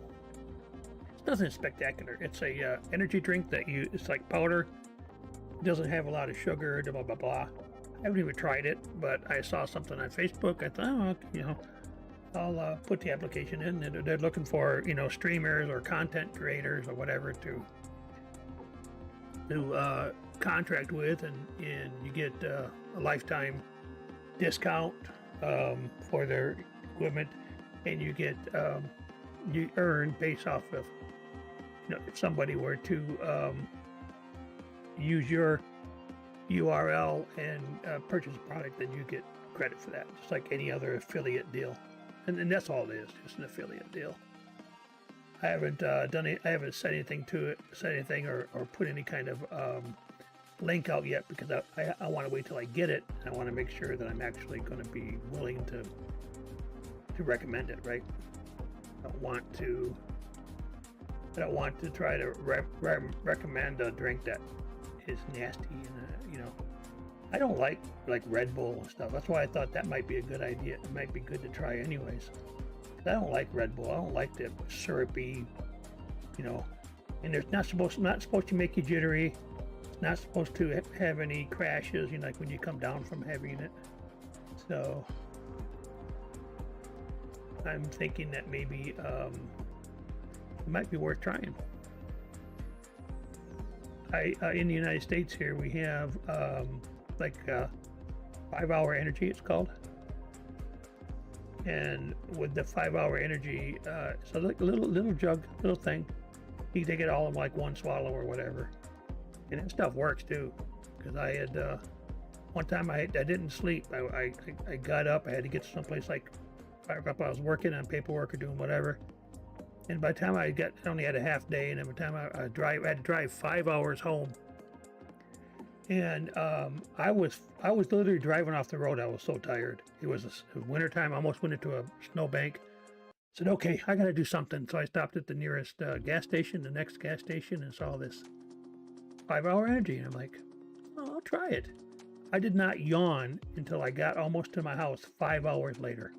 It's nothing spectacular. It's a energy drink that it's like powder. It doesn't have a lot of sugar. Blah blah blah. I haven't even tried it, but I saw something on Facebook. I thought, oh, I'll put the application in. And they're looking for streamers or content creators or whatever to contract with, and you get a lifetime discount for their equipment, and you get you earn based off of if somebody were to use your URL and purchase a product, then you get credit for that, just like any other affiliate deal, and that's all it is, just an affiliate deal. I haven't done it. I haven't said anything to it, or put any kind of link out yet, because I want to wait till I get it. I want to make sure that I'm actually going to be willing to recommend it, right? I don't want to try to recommend a drink that is nasty, and I don't like Red Bull and stuff. That's why I thought that might be a good idea. It might be good to try anyways. I don't like Red Bull. I don't like the syrupy, and it's not supposed to make you jittery. It's not supposed to have any crashes, like when you come down from having it. So I'm thinking that maybe it might be worth trying. In the United States here, we have 5-hour energy, it's called. And with the 5-hour energy, so like a little jug, little thing, you can take it all in like one swallow or whatever, and that stuff works too. Because I had one time I didn't sleep. I got up. I had to get to someplace like I was working on paperwork or doing whatever. And by the time I only had a half day, and by the time I had to drive 5 hours home. And I was literally driving off the road. I was so tired. It was wintertime. I almost went into a snowbank. Said, okay, I got to do something. So I stopped at the nearest gas station, the next gas station, and saw this 5-hour energy. And I'm like, oh, I'll try it. I did not yawn until I got almost to my house 5 hours later.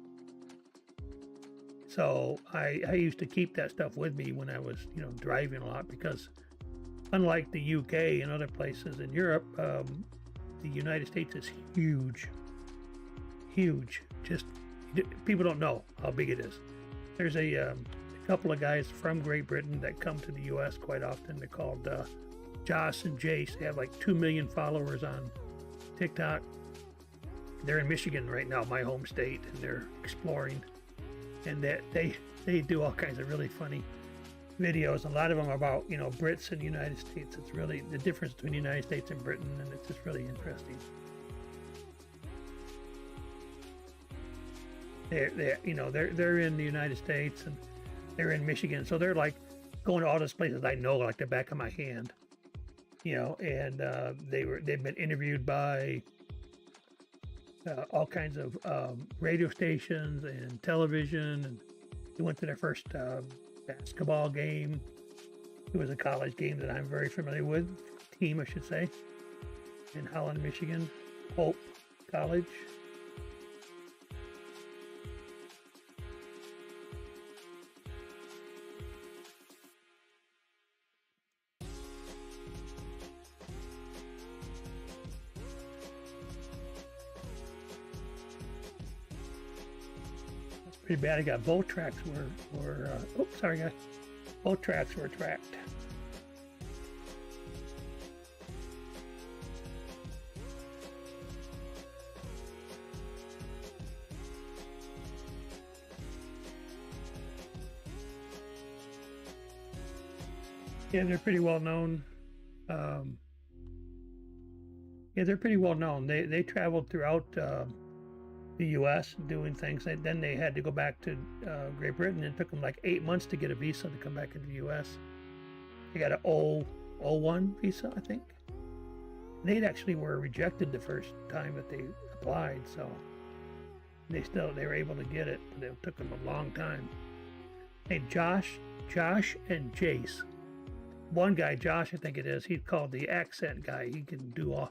So I used to keep that stuff with me when I was driving a lot, because unlike the UK and other places in Europe, the United States is huge. Just people don't know how big it is. There's a couple of guys from Great Britain that come to the U.S. quite often. They're called Josh and Jace. They have like 2 million followers on TikTok. They're in Michigan right now, my home state, and they're exploring. And that they do all kinds of really funny videos. A lot of them are about Brits and the United States. It's really the difference between the United States and Britain, and it's just really interesting. They're in the United States, and they're in Michigan, so they're like going to all those places I know like the back of my hand. And they've been interviewed by all kinds of radio stations and television, and they went to their first basketball game. It was a college game that I'm very familiar with, team I should say, in Holland, Michigan, Hope College. Pretty bad. I got both tracks were oops, sorry guys. Both tracks were tracked. Yeah, they're pretty well known. They're pretty well known. They traveled throughout the U.S. doing things. And then they had to go back to Great Britain. It took them like 8 months to get a visa to come back into the U.S. They got an O1 visa, I think. They actually were rejected the first time that they applied, so they were able to get it, but it took them a long time. Hey, Josh and Jace. One guy, Josh, I think it is, he's called the accent guy. He can do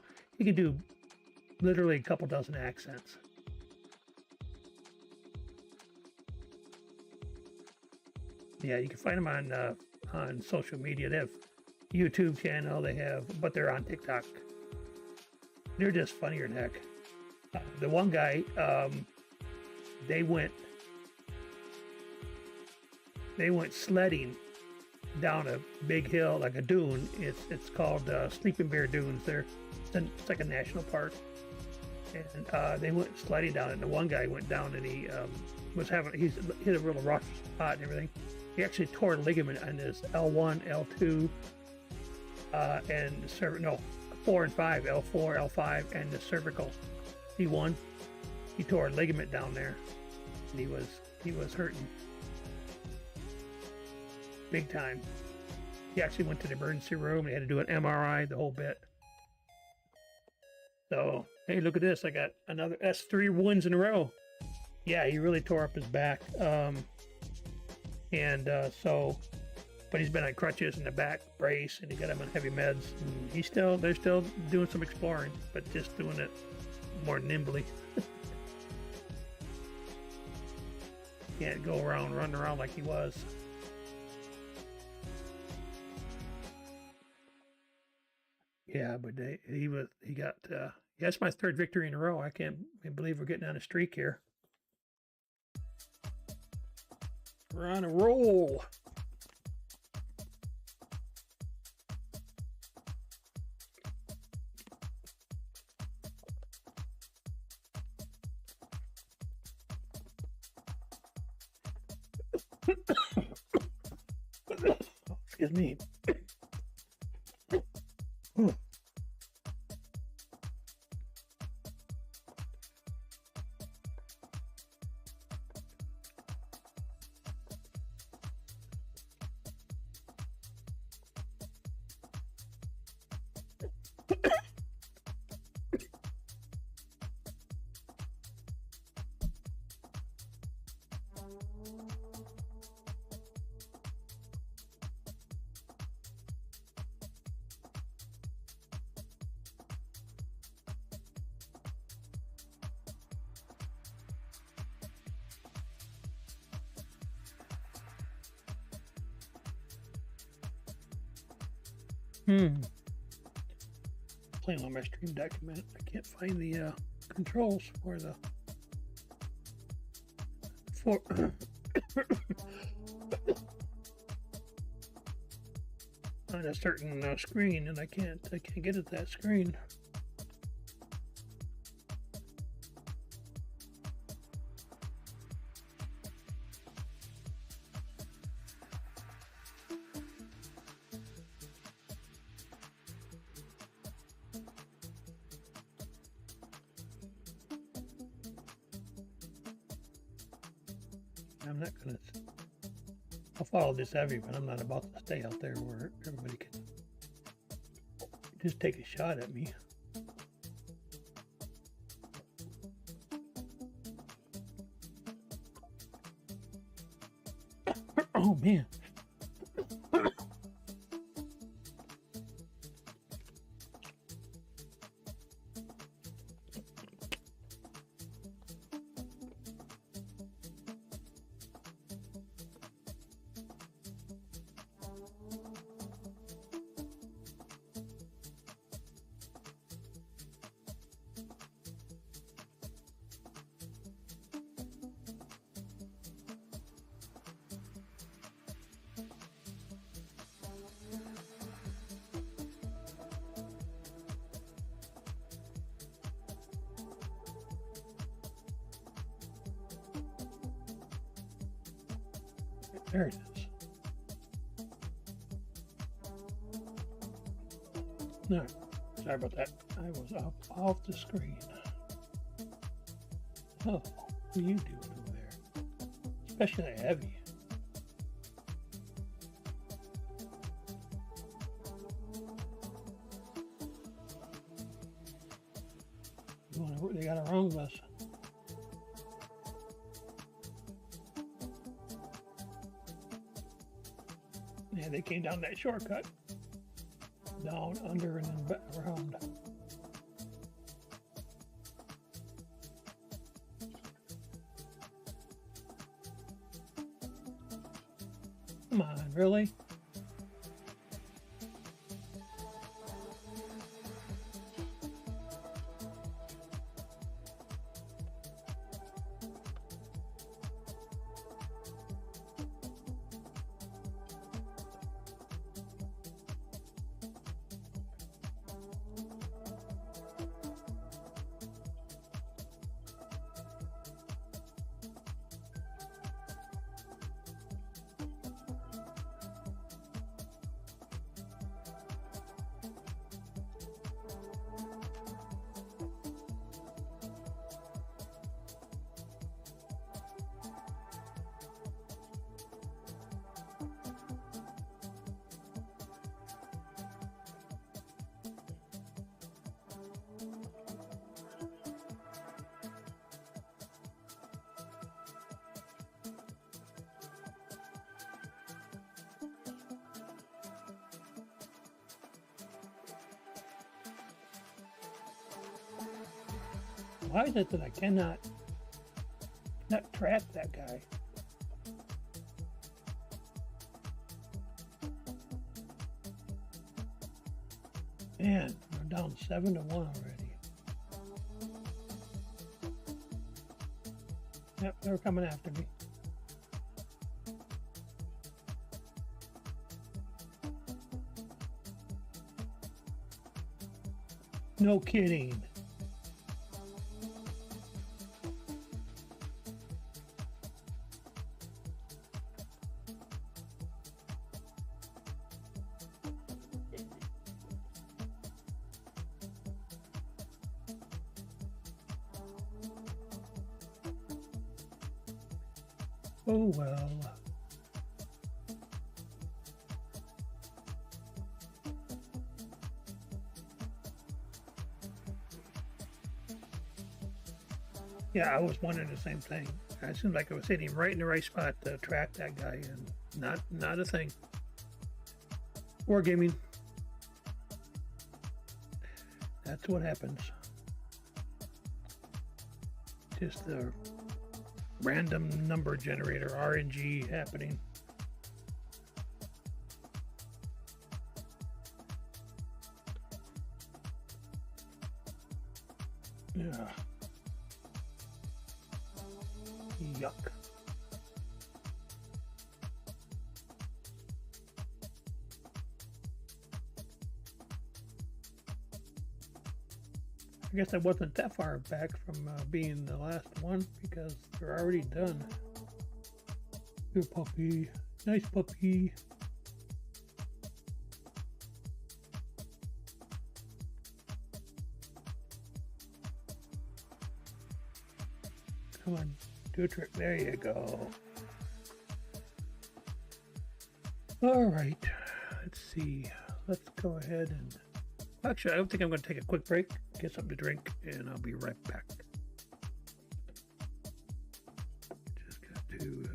literally a couple dozen accents. Yeah, you can find them on social media. They have YouTube channel. They have, but they're on TikTok. They're just funnier than heck. The one guy, they went sledding down a big hill, like a dune. It's called Sleeping Bear Dunes. It's like a national park, and they went sledding down it. And the one guy went down and he he's hit a real rough spot and everything. He actually tore a ligament on his L1, L2, and 4 and 5, L4, L5, and the cervical C1. He tore a ligament down there, and he was hurting big time. He actually went to the emergency room. They had to do an MRI, the whole bit. So, hey, look at this. I got another. That's 3 wins in a row. Yeah, he really tore up his back. But he's been on crutches and a back brace, and he got him on heavy meds. And they're still doing some exploring, but just doing it more nimbly. Can't go around, run around like he was. Yeah, but he got. That's my 3rd victory in a row. I can't believe we're getting on a streak here. We're on a roll. Excuse me. Playing on my stream deck a minute. I can't find the controls for on a certain screen, and I can't get at that screen. I'm not gonna. I'll follow this heavy, but I'm not about to stay out there where everybody can just take a shot at me. Oh man. There it is. No, sorry about that. I was up off the screen. Oh, what are you doing over there? Especially that heavy. They got it wrong with us. Yeah, they came down that shortcut. Down, under, and then back around. Really? Why is it that I cannot not track that guy? Man, we're down 7-1 already. Yep, they're coming after me. No kidding. Oh well. Yeah, I was wondering the same thing. It seemed like I was hitting right in the right spot to track that guy, and not a thing. Wargaming. That's what happens. Just the random number generator, RNG, happening. Yeah. Yuck. I guess I wasn't that far back from being the last one because they're already done. Good puppy. Nice puppy. Come on, do a trick. There you go. All right, let's see. Let's go ahead and... Actually, I don't think I'm going to take a quick break, get something to drink, and I'll be right back. Just got to...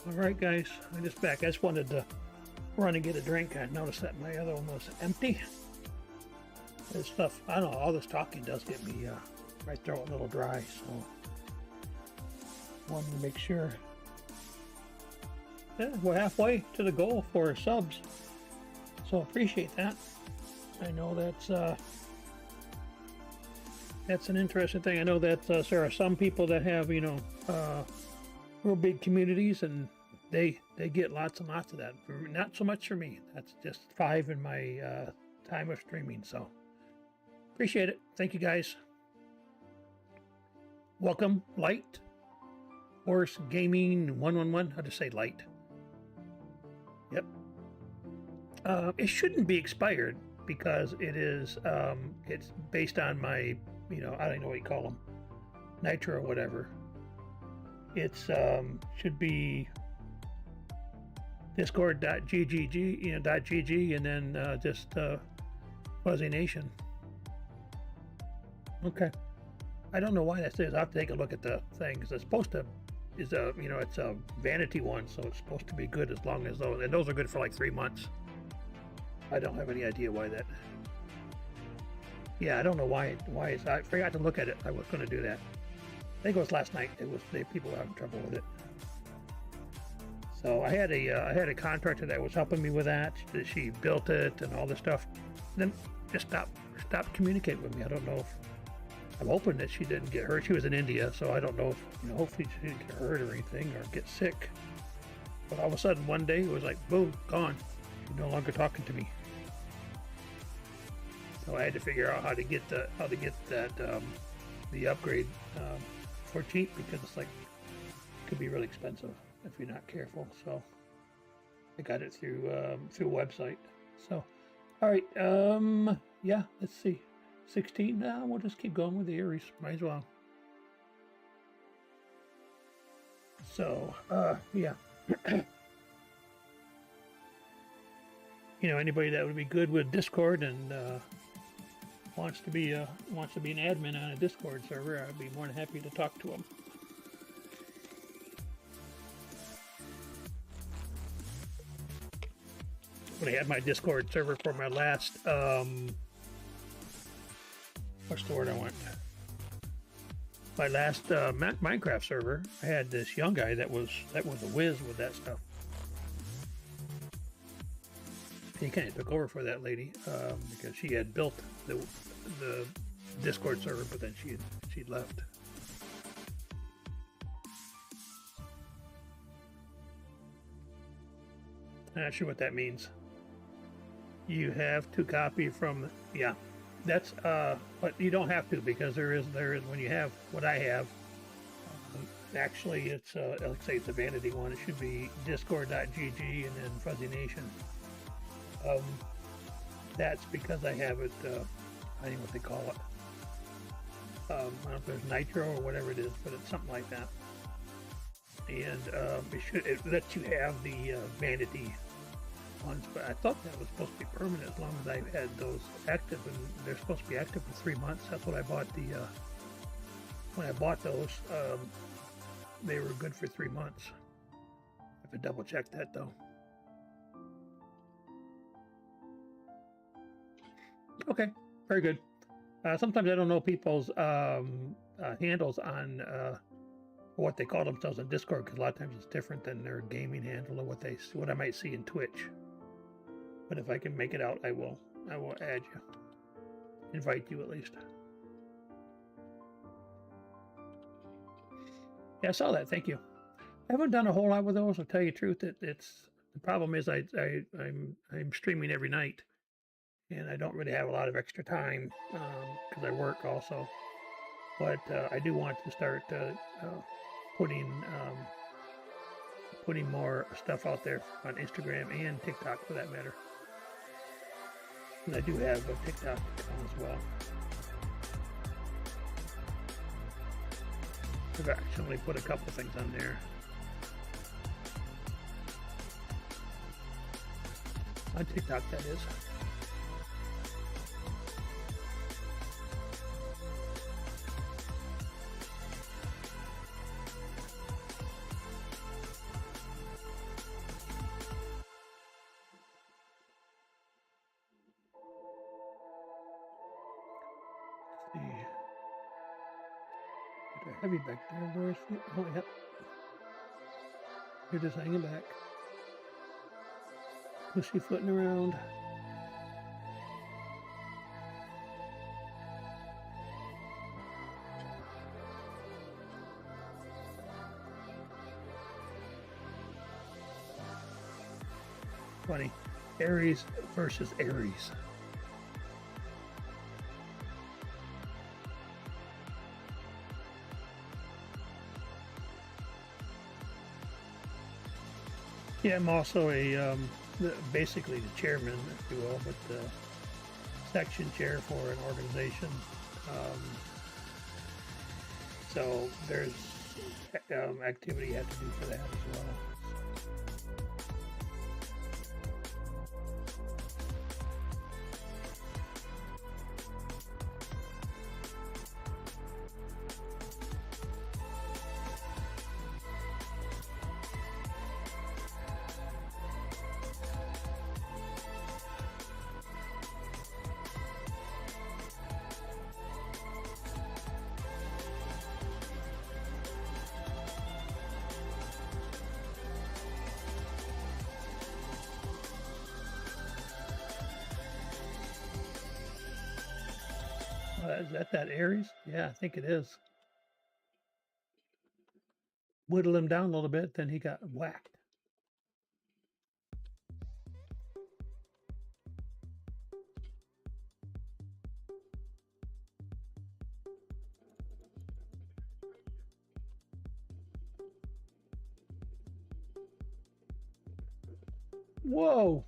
All right, guys, I'm just back. I just wanted to run and get a drink. I noticed that my other one was empty. This stuff, I don't know, all this talking does get me my throat a little dry, so wanted to make sure. Yeah, we're halfway to the goal for subs, so appreciate that. I know that's an interesting thing. I know that there are some people that have, you know, real big communities, and they get lots and lots of that. Not so much for me. That's just 5 in my time of streaming, so appreciate it. Thank you, guys. Welcome, Light Horse Gaming 111. How to say Light? Yep. It shouldn't be expired because it is. It's based on my, you know, I don't know what you call them, Nitro or whatever. It's should be discord.ggg, you know, .gg, and then just FuzzyNation. Okay. I don't know why that says. I'll have to take a look at the thing, because it's supposed to is a, you know, it's a vanity one, so it's supposed to be good as long as those, and those are good for like 3 months. I don't have any idea why that. Yeah, I don't know why it's. I forgot to look at it. I was going to do that. I think it was last night. It was people were having trouble with it. So I had a contractor that was helping me with that. She built it and all this stuff. Then just stopped communicating with me. I don't know if. I'm hoping that she didn't get hurt. She was in India, so I don't know if, you know, hopefully she didn't get hurt or anything or get sick. But all of a sudden one day it was like, boom, gone. You're no longer talking to me. So I had to figure out how to get that the upgrade for cheap, because it's like it could be really expensive if you're not careful. So I got it through a website. So all right, yeah, let's see. 16. Now we'll just keep going with the Aries. Might as well. So, yeah. You know, anybody that would be good with Discord and wants to be an admin on a Discord server, I'd be more than happy to talk to them. When I had my Discord server for my last what's the word I want? My last Minecraft server, I had this young guy that was a whiz with that stuff. He kind of took over for that lady because she had built the Discord server, but then she'd left. I'm not sure what that means. You have to copy from, yeah. That's but you don't have to, because there is when you have what I have, actually it's like say it's a vanity one. It should be discord.gg and then FuzzyNation. That's because I have it. I don't know what they call it. I don't know if there's Nitro or whatever it is, but it's something like that. And it lets you have the vanity ones, but I thought that was supposed to be permanent as long as I had those active, and they're supposed to be active for 3 months. That's what I bought when I bought those. They were good for 3 months. I have to double check that though. Okay, very good. Sometimes I don't know people's handles on what they call themselves on Discord, because a lot of times it's different than their gaming handle or what I might see in Twitch. But if I can make it out, I will add you, invite you at least. Yeah, I saw that. Thank you. I haven't done a whole lot with those. I'll tell you the truth. The problem is I'm streaming every night, and I don't really have a lot of extra time because I work also. But I do want to start putting more stuff out there on Instagram and TikTok, for that matter. And I do have a TikTok account as well. I've actually put a couple things on there. On TikTok, that is. see. Get a heavy back there. Where's it? Oh, yeah. You're just hanging back. Pussyfooting around. Funny. Aries versus Aries. Yeah, I'm also basically the chairman, if you will, but the section chair for an organization. So there's activity you have to do for that as well. Is that Aries? Yeah, I think it is. Whittle him down a little bit, then he got whacked. Whoa!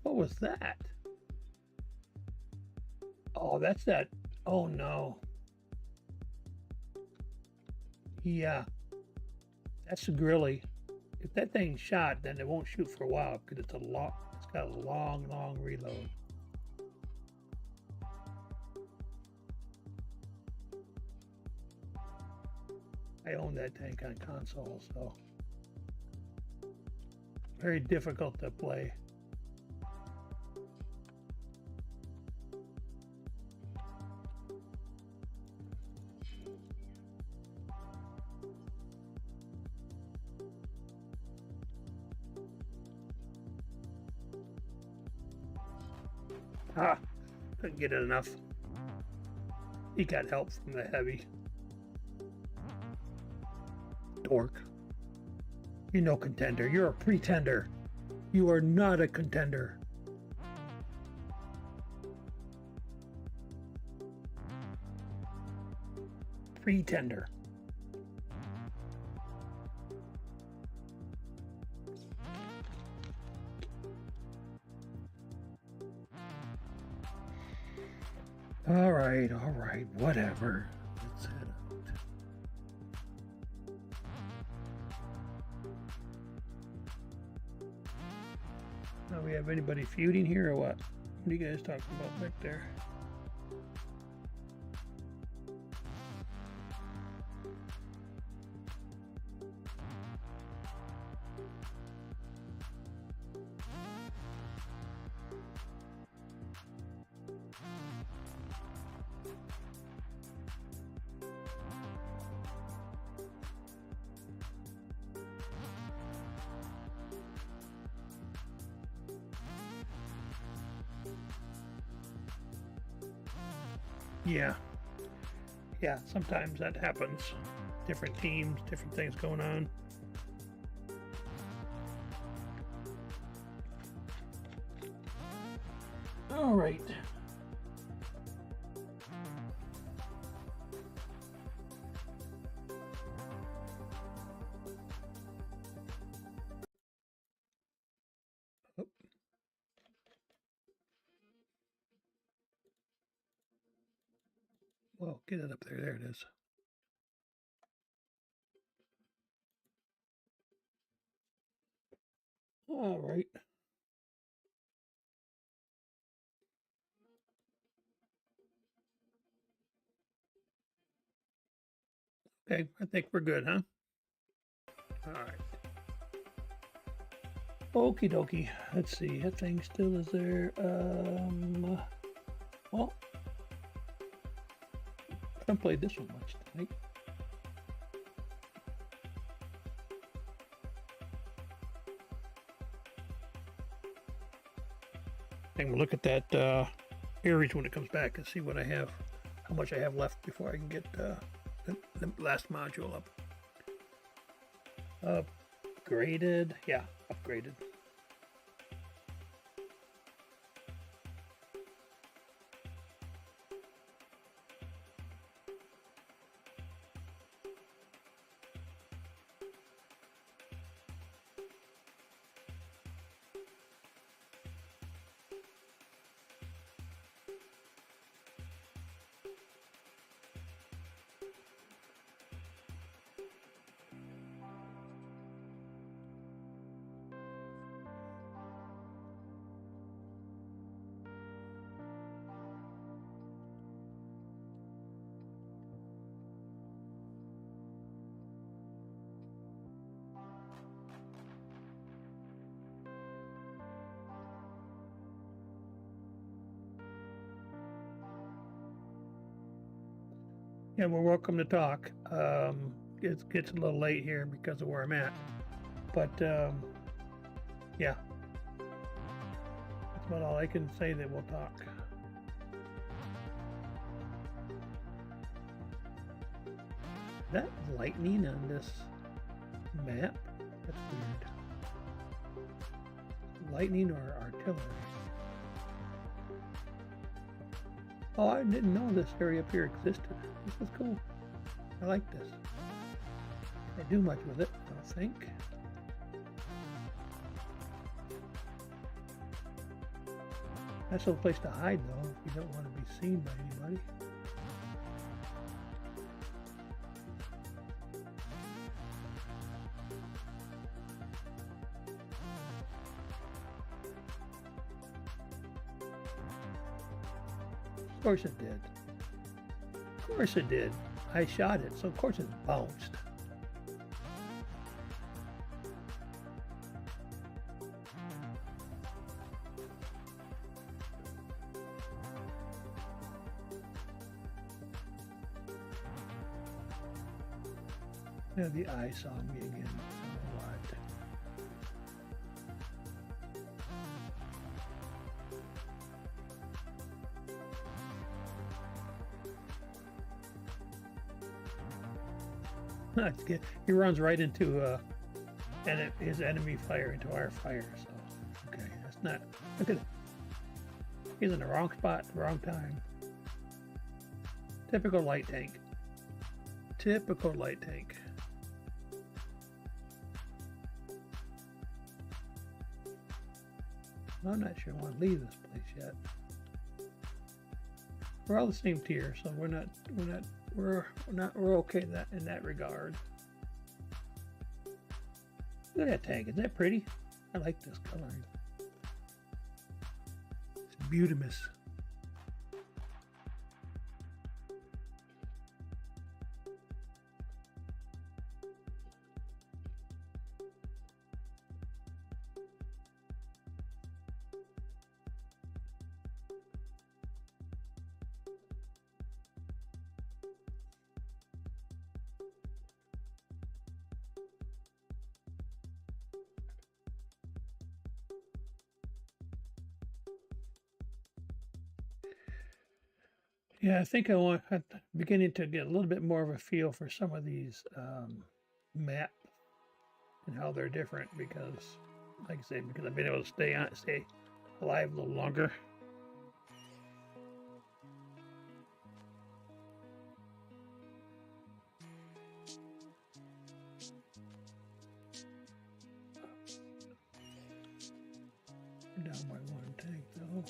What was that? Oh, that's that. Oh no. Yeah, that's a grilly. If that thing's shot, then it won't shoot for a while because it's got a long reload. I own that tank on console, so very difficult to play. Ah, couldn't get it enough. He got help from the heavy. Dork. You're no contender. You're a pretender. You are not a contender. Pretender. All right, whatever. Let's head out. Now we have anybody feuding here or what? What are you guys talking about back there? Yeah, sometimes that happens. Different teams, different things going on. All right. Oh. Well, get it up there. There it is. All right. Okay, I think we're good, huh? All right. Okie dokie. Let's see. That thing still is there. Well, haven't played this one much tonight. I'm gonna look at that Aries when it comes back and see what I have, how much I have left before I can get the last module up. Upgraded, yeah, upgraded. Yeah, we're welcome to talk. It gets a little late here because of where I'm at, but yeah, that's about all I can say. That we'll talk. Is that lightning on this map? That's weird. Lightning or artillery? Oh, I didn't know this area up here existed. This is cool. I like this. I do much with it, I don't think. That's no place to hide, though, if you don't want to be seen by anybody. Of course it did. Of course it did. I shot it, so of course it bounced. Yeah, the eye saw me again. So what? That's good. He runs right into his enemy fire into our fire. So okay, that's not. Look at it. He's in the wrong spot, the wrong time. Typical light tank. Typical light tank. I'm not sure I want to leave this place yet. We're all the same tier, so we're okay in that regard. Look at that tank. Isn't that pretty? I like this coloring. It's beautimous. Yeah, I think I'm beginning to get a little bit more of a feel for some of these maps and how they're different because, like I say, because I've been able to stay alive a little longer. Down by one tank though.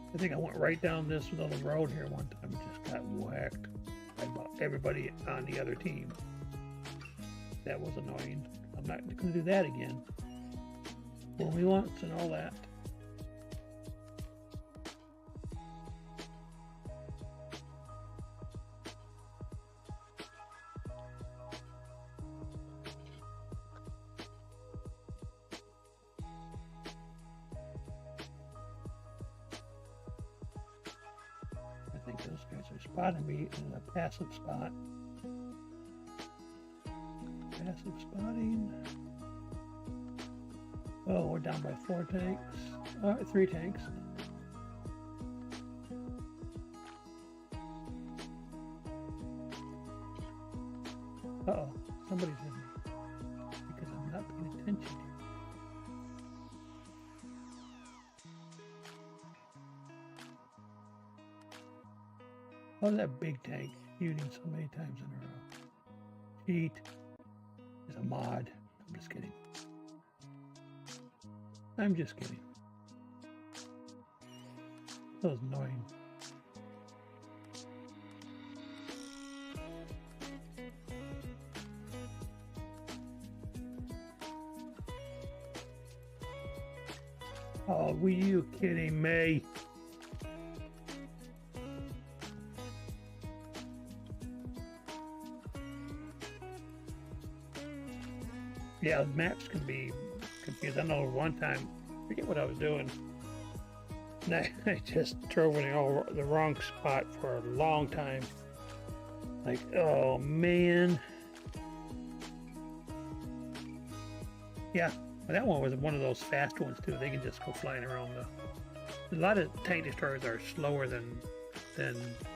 I think I went right down this little road here one time and just got whacked. by about everybody on the other team. That was annoying. I'm not going to do that again. Fool me once and all that. I think those guys are spotting me in a passive spot. Passive spotting. Oh, we're down by 4 tanks. 3 tanks. Uh-oh, somebody's in me because I'm not paying attention here. Oh, that big tank shooting so many times in a row. Cheat is a mod. I'm just kidding. I'm just kidding. That was annoying. Oh, were you kidding me? Yeah, maps can be confused. I know one time, I forget what I was doing, and I just drove in the wrong spot for a long time. Like, oh man. Yeah, well, that one was one of those fast ones too. They can just go flying around. A lot of tank destroyers are slower than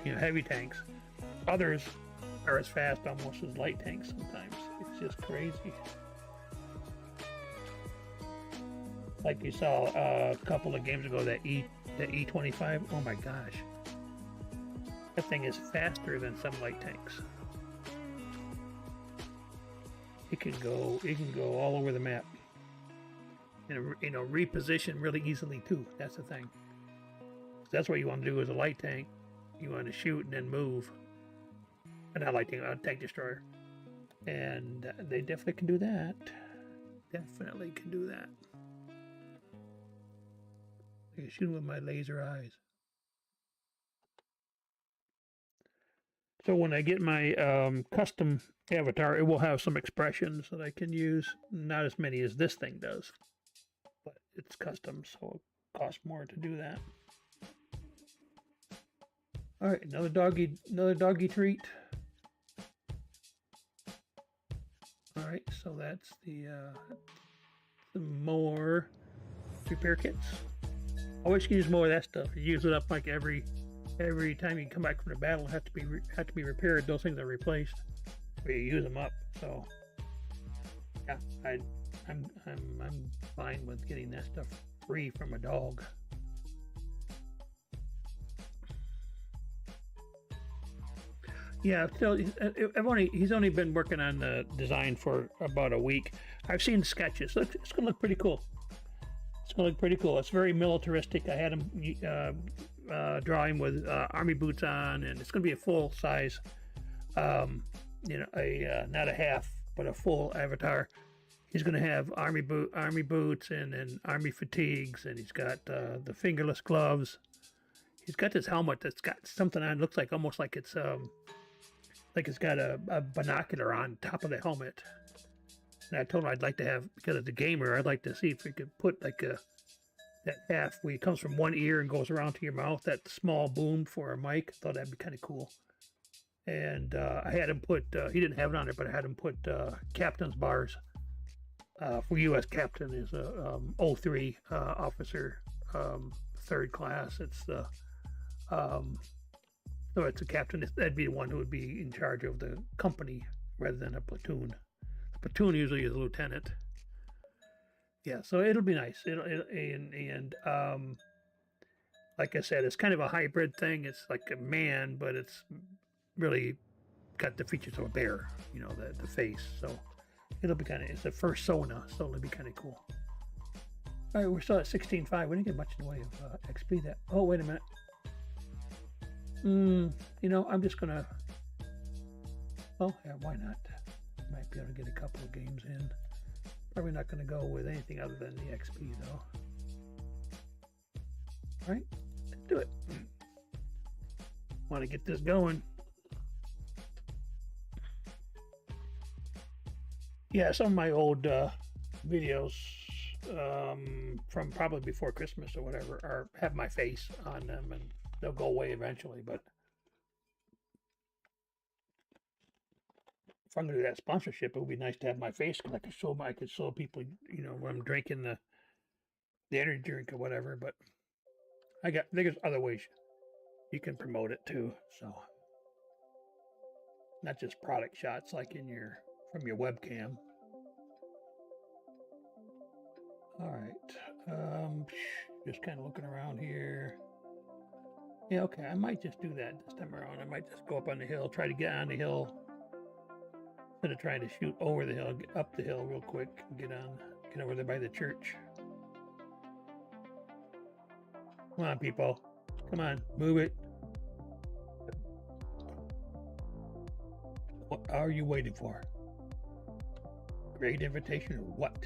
heavy tanks. Others are as fast almost as light tanks sometimes. It's just crazy. Like you saw a couple of games ago, that E25. Oh my gosh, that thing is faster than some light tanks. It can go all over the map, and reposition really easily too. That's the thing. That's what you want to do as a light tank. You want to shoot and then move. And not light tank, a tank destroyer. And they definitely can do that. Definitely can do that. I can shoot with my laser eyes. So when I get my custom avatar, it will have some expressions that I can use. Not as many as this thing does, but it's custom, so it costs more to do that. All right, another doggy treat. All right, so that's the more repair kits. Always use more of that stuff. You use it up like every time you come back from the battle, have to be repaired. Those things are replaced, or you use them up. So yeah, I'm fine with getting that stuff free from a dog. Yeah, so he's only been working on the design for about a week. I've seen sketches. It's gonna look pretty cool. It's gonna look pretty cool. It's very militaristic. I had him drawing with army boots on, and it's gonna be a full size, not a half, but a full avatar. He's gonna have army boots and army fatigues, and he's got the fingerless gloves. He's got this helmet that's got something on. It looks like almost like it's got a binocular on top of the helmet. And I told him I'd like to have, because as a gamer, I'd like to see if we could put like that half where it comes from one ear and goes around to your mouth, that small boom for a mic. I thought that'd be kind of cool. And I had him put, he didn't have it on there, but I had him put captain's bars. For U.S. captain is a 03 officer, 3rd class. It's the so it's a captain. That'd be the one who would be in charge of the company rather than a platoon. The platoon usually is a lieutenant. Yeah, so it'll be nice. And like I said, it's kind of a hybrid thing. It's like a man, but it's really got the features of a bear. The face. So it'll be it's a first Sona, so it'll be kind of cool. All right, we're still at 16.5. We didn't get much in the way of XP. Oh, wait a minute. I'm just gonna Oh, yeah, why not? Might be able to get a couple of games in. Probably not going to go with anything other than the XP, though. All right, let's do it. Want to get this going. Yeah, some of my old videos from probably before Christmas or whatever have my face on them, and they'll go away eventually. But if I'm going to do that sponsorship, it would be nice to have my face because I could show people, you know, when I'm drinking the energy drink or whatever. But there's other ways you can promote it too. So not just product shots like from your webcam. All right, just kind of looking around here. Yeah, okay, I might just do that this time around. I might just go up on the hill, try to get on the hill instead of trying to shoot over the hill, get up the hill real quick, and get over there by the church. Come on, people. Come on, move it. What are you waiting for? Great invitation or what?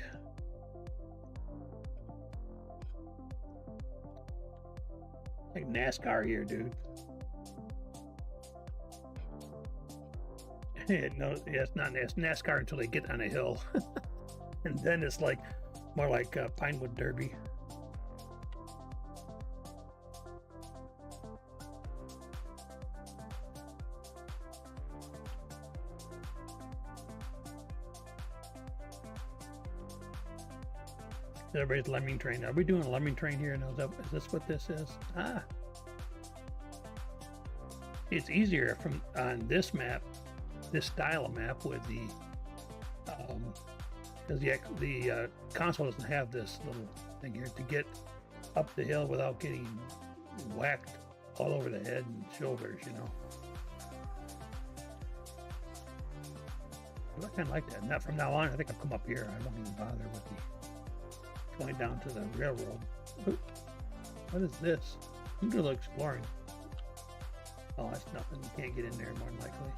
Like NASCAR here, dude. No, yeah, it's not NASCAR until they get on a hill. And then it's like more like Pinewood Derby. Everybody's lemming train. Are we doing a lemming train here? No, is this what this is? Ah. It's easier on this map, this style of map with the because the console doesn't have this little thing here to get up the hill without getting whacked all over the head and shoulders, you know. I kind of like that. Not from now on, I think I'll come up here. I won't even bother with going down to the railroad. Ooh, what is this? I'm doing a little exploring. Oh, that's nothing. You can't get in there more than likely.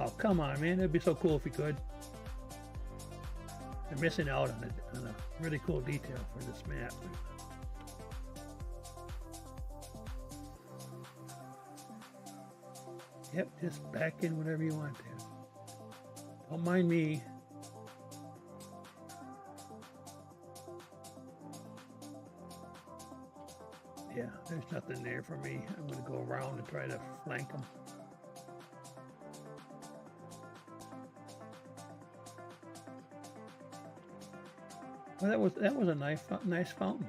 Oh, come on, man. It'd be so cool if we could. They're missing out on a really cool detail for this map. Yep, just back in whatever you want to. Don't mind me. Yeah, there's nothing there for me. I'm going to go around and try to flank them. Well, that was a nice fountain.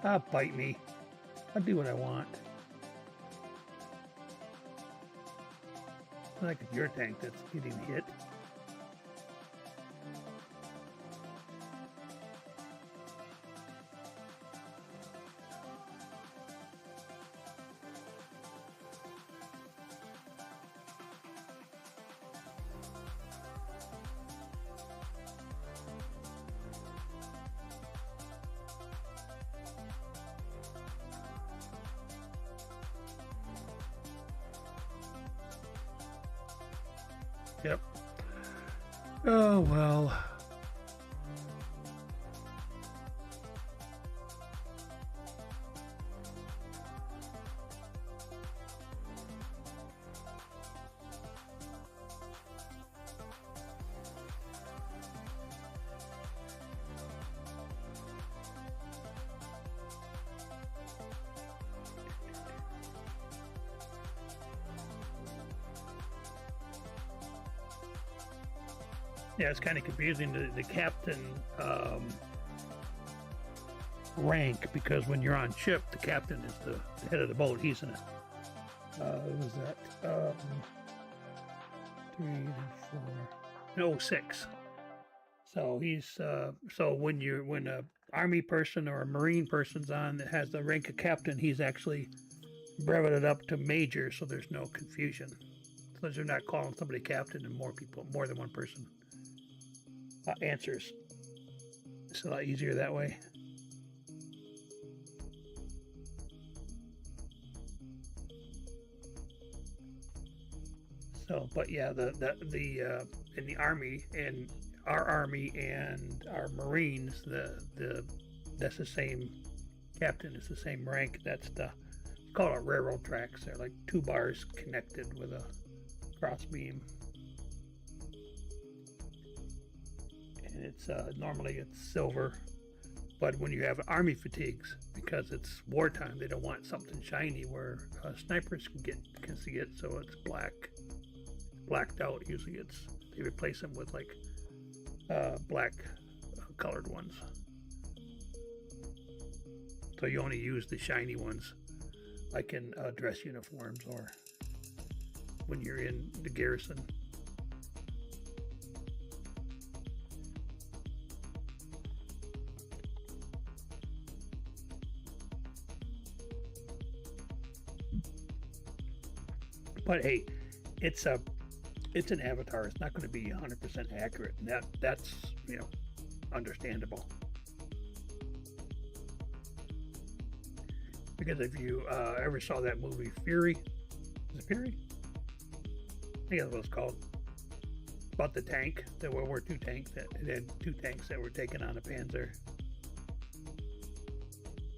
Ah, bite me. I'll do what I want. It's not like it's your tank that's getting hit. Yep. Oh, well. Yeah, it's kind of confusing, the captain rank, because when you're on ship, the captain is the head of the boat. He's in what was that? 3 and 4. No, 6. So he's so when a army person or a marine person's on that has the rank of captain, he's actually breveted up to major, so there's no confusion. So you're not calling somebody captain and more than one person answers. It's a lot easier that way. So, but yeah, the in the Army, and our Army and our Marines, that's the same captain. It's the same rank. That's the, you call it railroad tracks. They're like 2 bars connected with a cross beam, and it's normally it's silver. But when you have Army fatigues, because it's wartime, they don't want something shiny where snipers can see it, so it's blacked out. Usually they replace them with like black colored ones. So you only use the shiny ones, like in dress uniforms or when you're in the garrison. But hey, it's an avatar. It's not going to be 100% accurate, and that's understandable. Because if you ever saw that movie Fury, is it Fury? I think that's what it's called. About the tank, the World War II tank, that it had 2 tanks that were taking on a Panzer.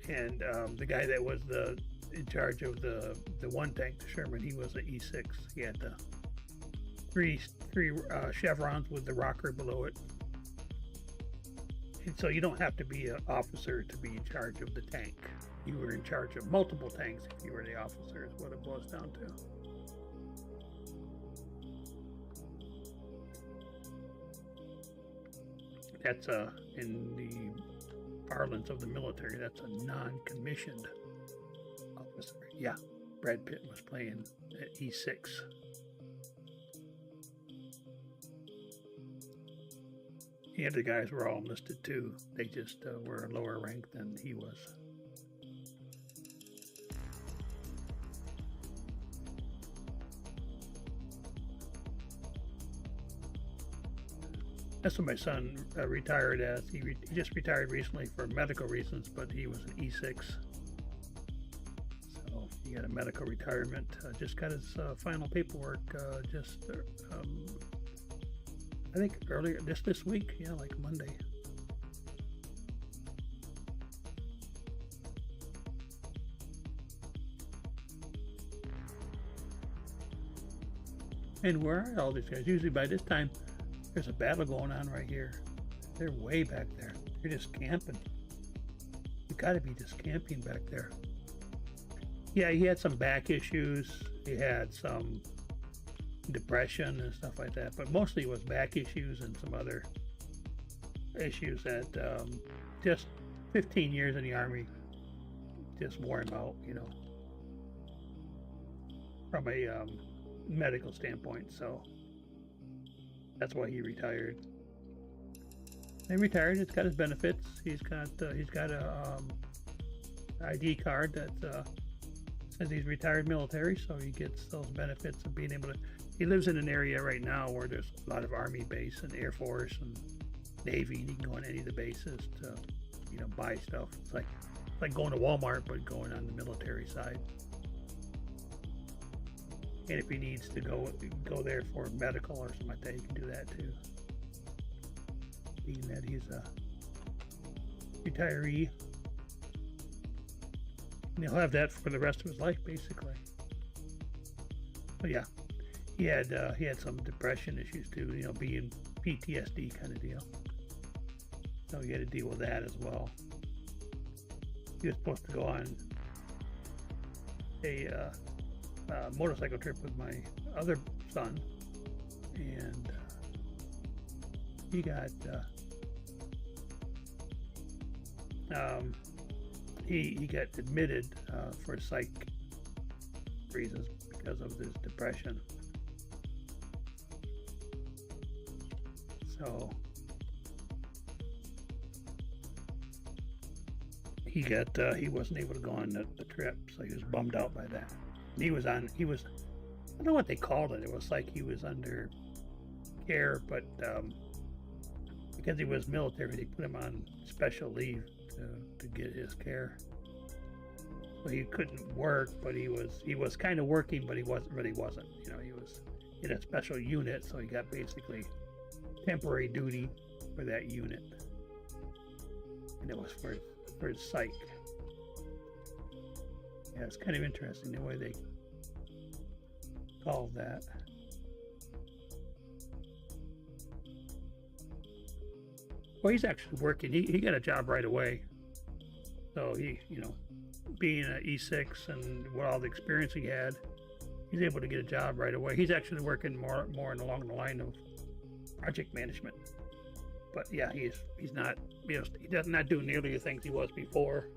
And the guy that was in charge of the one tank, the Sherman, he was an E6. He had the three chevrons with the rocker below it. And so you don't have to be an officer to be in charge of the tank. You were in charge of multiple tanks if you were the officer, is what it boils down to. That's in the parlance of the military, that's a non-commissioned officer. Yeah, Brad Pitt was playing at E6. The other guys were all enlisted too. They just were a lower rank than he was. That's what my son retired as. He just retired recently for medical reasons, but he was an E6. So he got a medical retirement. Just got his final paperwork I think earlier, this week, yeah, like Monday. And where are all these guys? Usually by this time, there's a battle going on right here. They're way back there. They're just camping. You gotta be just camping back there. Yeah, he had some back issues. He had some depression and stuff like that, but mostly it was back issues and some other issues that just 15 years in the Army just wore him out, from a medical standpoint. So that's why he retired. He retired. It's got his benefits. He's got a ID card that says he's retired military, so he gets those benefits of being able to. He lives in an area right now where there's a lot of Army base and Air Force and Navy, and he can go on any of the bases to, buy stuff. It's like going to Walmart, but going on the military side. And if he needs to go there for medical or something like that, he can do that too. Being that he's a retiree, and he'll have that for the rest of his life, basically. But yeah. He had some depression issues too, being PTSD kind of deal. So he had to deal with that as well. He was supposed to go on a motorcycle trip with my other son, and he got he got admitted for psych reasons because of his depression. So he wasn't able to go on the trip, so he was bummed out by that. He was don't know what they called it. It was like he was under care, but because he was military, they put him on special leave to get his care. So he couldn't work, but he was kind of working, but he wasn't. You know, he was in a special unit, so he got basically temporary duty for that unit, and it was for his psych. Yeah, it's kind of interesting the way they called that. Well, he's actually working. He got a job right away. So he, you know, being an E6 and with all the experience he had, he's able to get a job right away. He's actually working more along the line of project management. But yeah, he's not, you know, he does not do nearly the things he was before.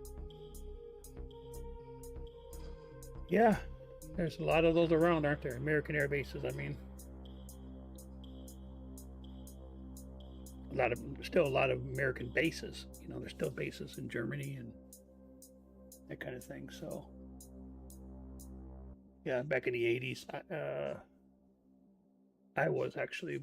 Yeah, there's a lot of those around, aren't there? American air bases, I mean. Still a lot of American bases. You know, there's still bases in Germany and that kind of thing. So, yeah, back in the 80s, I was actually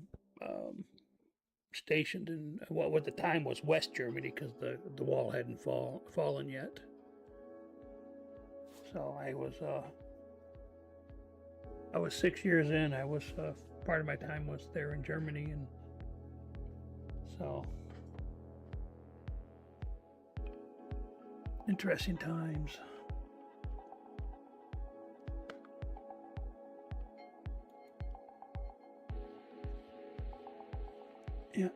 stationed in what at the time was West Germany because the wall hadn't fallen yet. So I was 6 years in. I was part of my time was there in Germany, and so interesting times. Yep.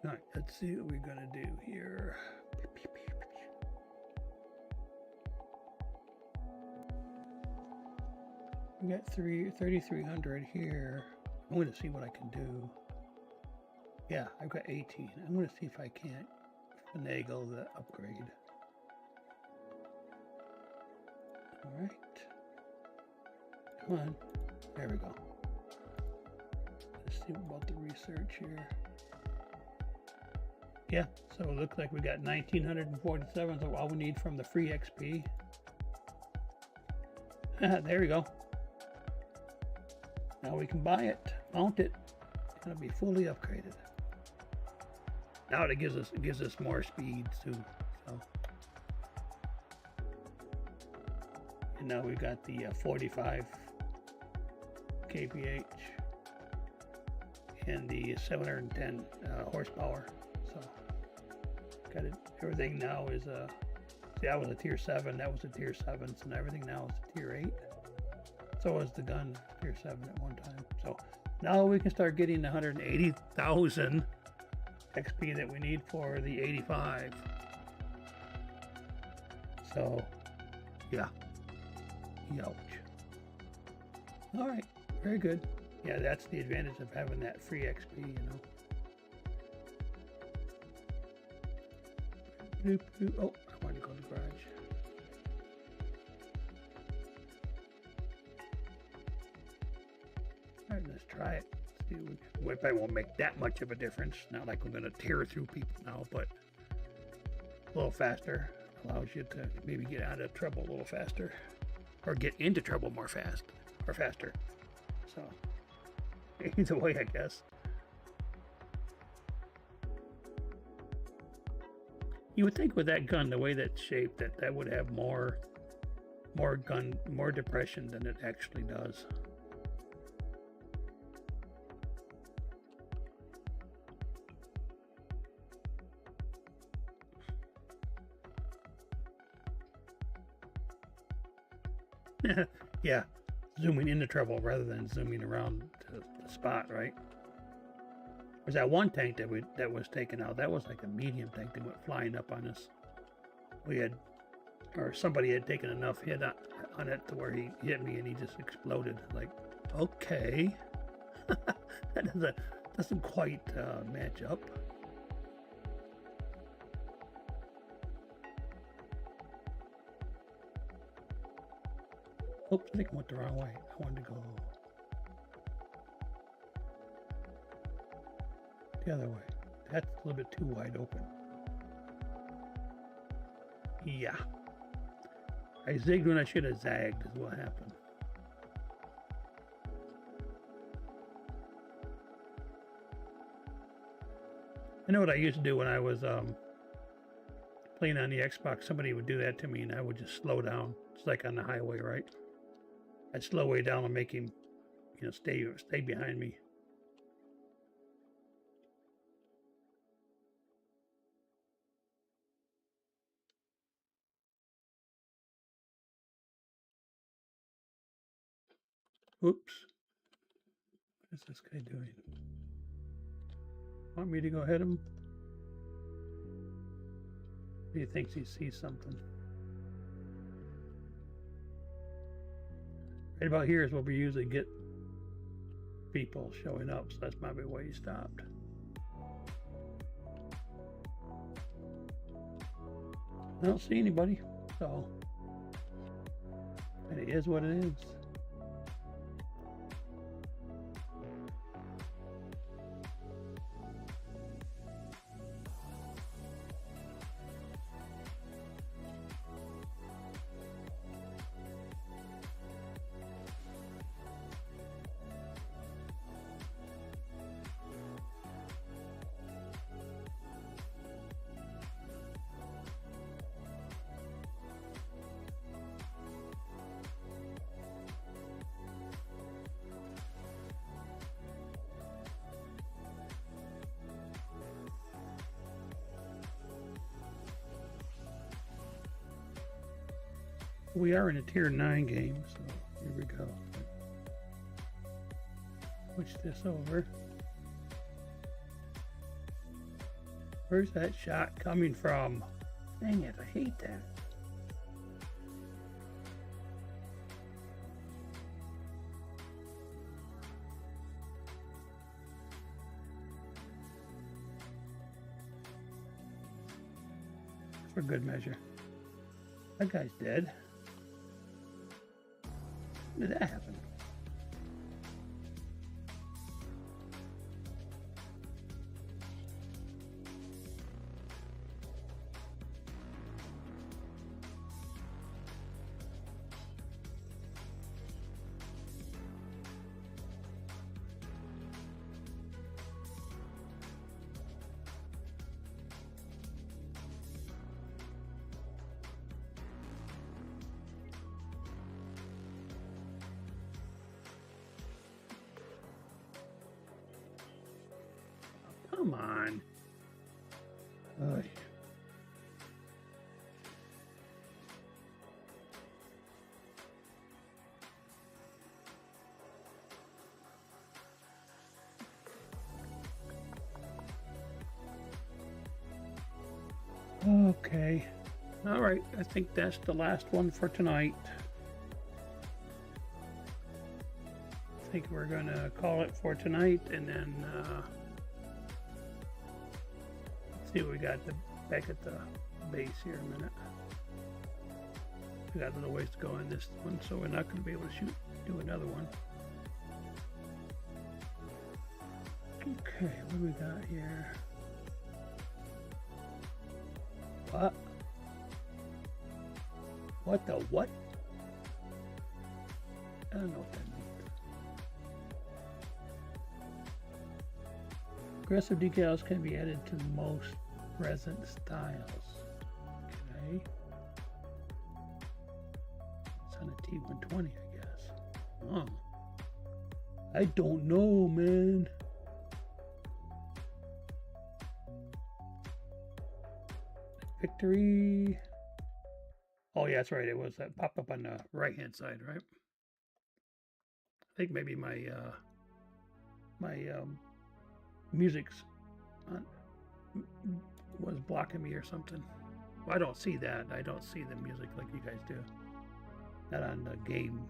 All right, let's see what we're gonna do here. We got 3,300 here. I'm going to see what I can do. Yeah, I've got 18. I'm going to see if I can't finagle the upgrade. All right. Come on. There we go. Let's see about the research here. Yeah, so it looks like we got 1,947. So all we need from the free XP. There we go. Now we can buy it, mount it, and it'll be fully upgraded. Now it gives us more speed too. So, and now we've got the 45 kph and the 710 horsepower. So, got it. Everything now is see, that was a tier 7. That was a tier 7. So now everything now is a tier 8. So was the gun tier 7 at one time. So now we can start getting the 180,000 XP that we need for the 85. So, yeah. Ouch. All right, very good. Yeah, that's the advantage of having that free XP, you know. Oh, I wanted to go to the garage. All right, let's try it. See, we probably won't make that much of a difference. Not like we're going to tear through people now, but a little faster allows you to maybe get out of trouble a little faster, or get into trouble more fast or faster. So either way, I guess. You would think with that gun, the way that's shaped, that would have more depression than it actually does. Yeah, zooming into trouble rather than zooming around to the spot, right? There's that one tank that was taken out. That was like a medium tank that went flying up on us. Somebody had taken enough hit on it to where he hit me and he just exploded. Like, okay, that doesn't quite match up. Oops, I think I went the wrong way. I wanted to go the other way. That's a little bit too wide open. Yeah. I zigged when I should have zagged is what happened. I know what I used to do when I was playing on the Xbox. Somebody would do that to me and I would just slow down. It's like on the highway, right? I'd slow way down and make him, you know, stay behind me. Oops. What's this guy doing? Want me to go hit him? He thinks he sees something. Right about here is where we usually get people showing up, so that's probably why he stopped. I don't see anybody, so it is what it is. We are in a tier 9 game, so here we go. Switch this over. Where's that shot coming from? Dang it, I hate that. For good measure. That guy's dead. When did that happen? Come on. Oy. Okay. All right. I think that's the last one for tonight. I think we're going to call it for tonight and then see what we got back at the base here in a minute. We got a little ways to go on this one, so we're not going to be able to do another one. Okay, what do we got here? What? What the what? I don't know what that means. Aggressive decals can be added to most present styles. Okay. It's on a T120, I guess. Oh. I don't know, man. Victory. Oh, yeah, that's right. It was that popped up on the right-hand side, right? I think maybe my music's was blocking me or something. Well, I don't see that. I don't see the music like you guys do. Not on the game.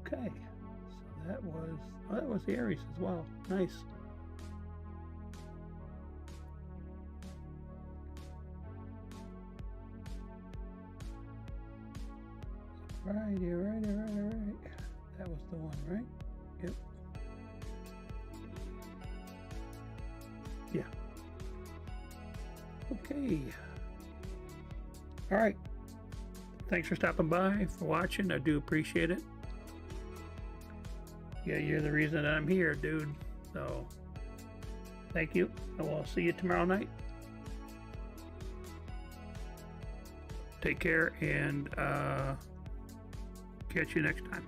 Okay, so that was the Aries as well. Nice. Right. That was the one, right? Yep. Yeah. Okay. All right. Thanks for stopping by, for watching. I do appreciate it. Yeah, you're the reason that I'm here, dude. So, thank you. And we'll see you tomorrow night. Take care and catch you next time.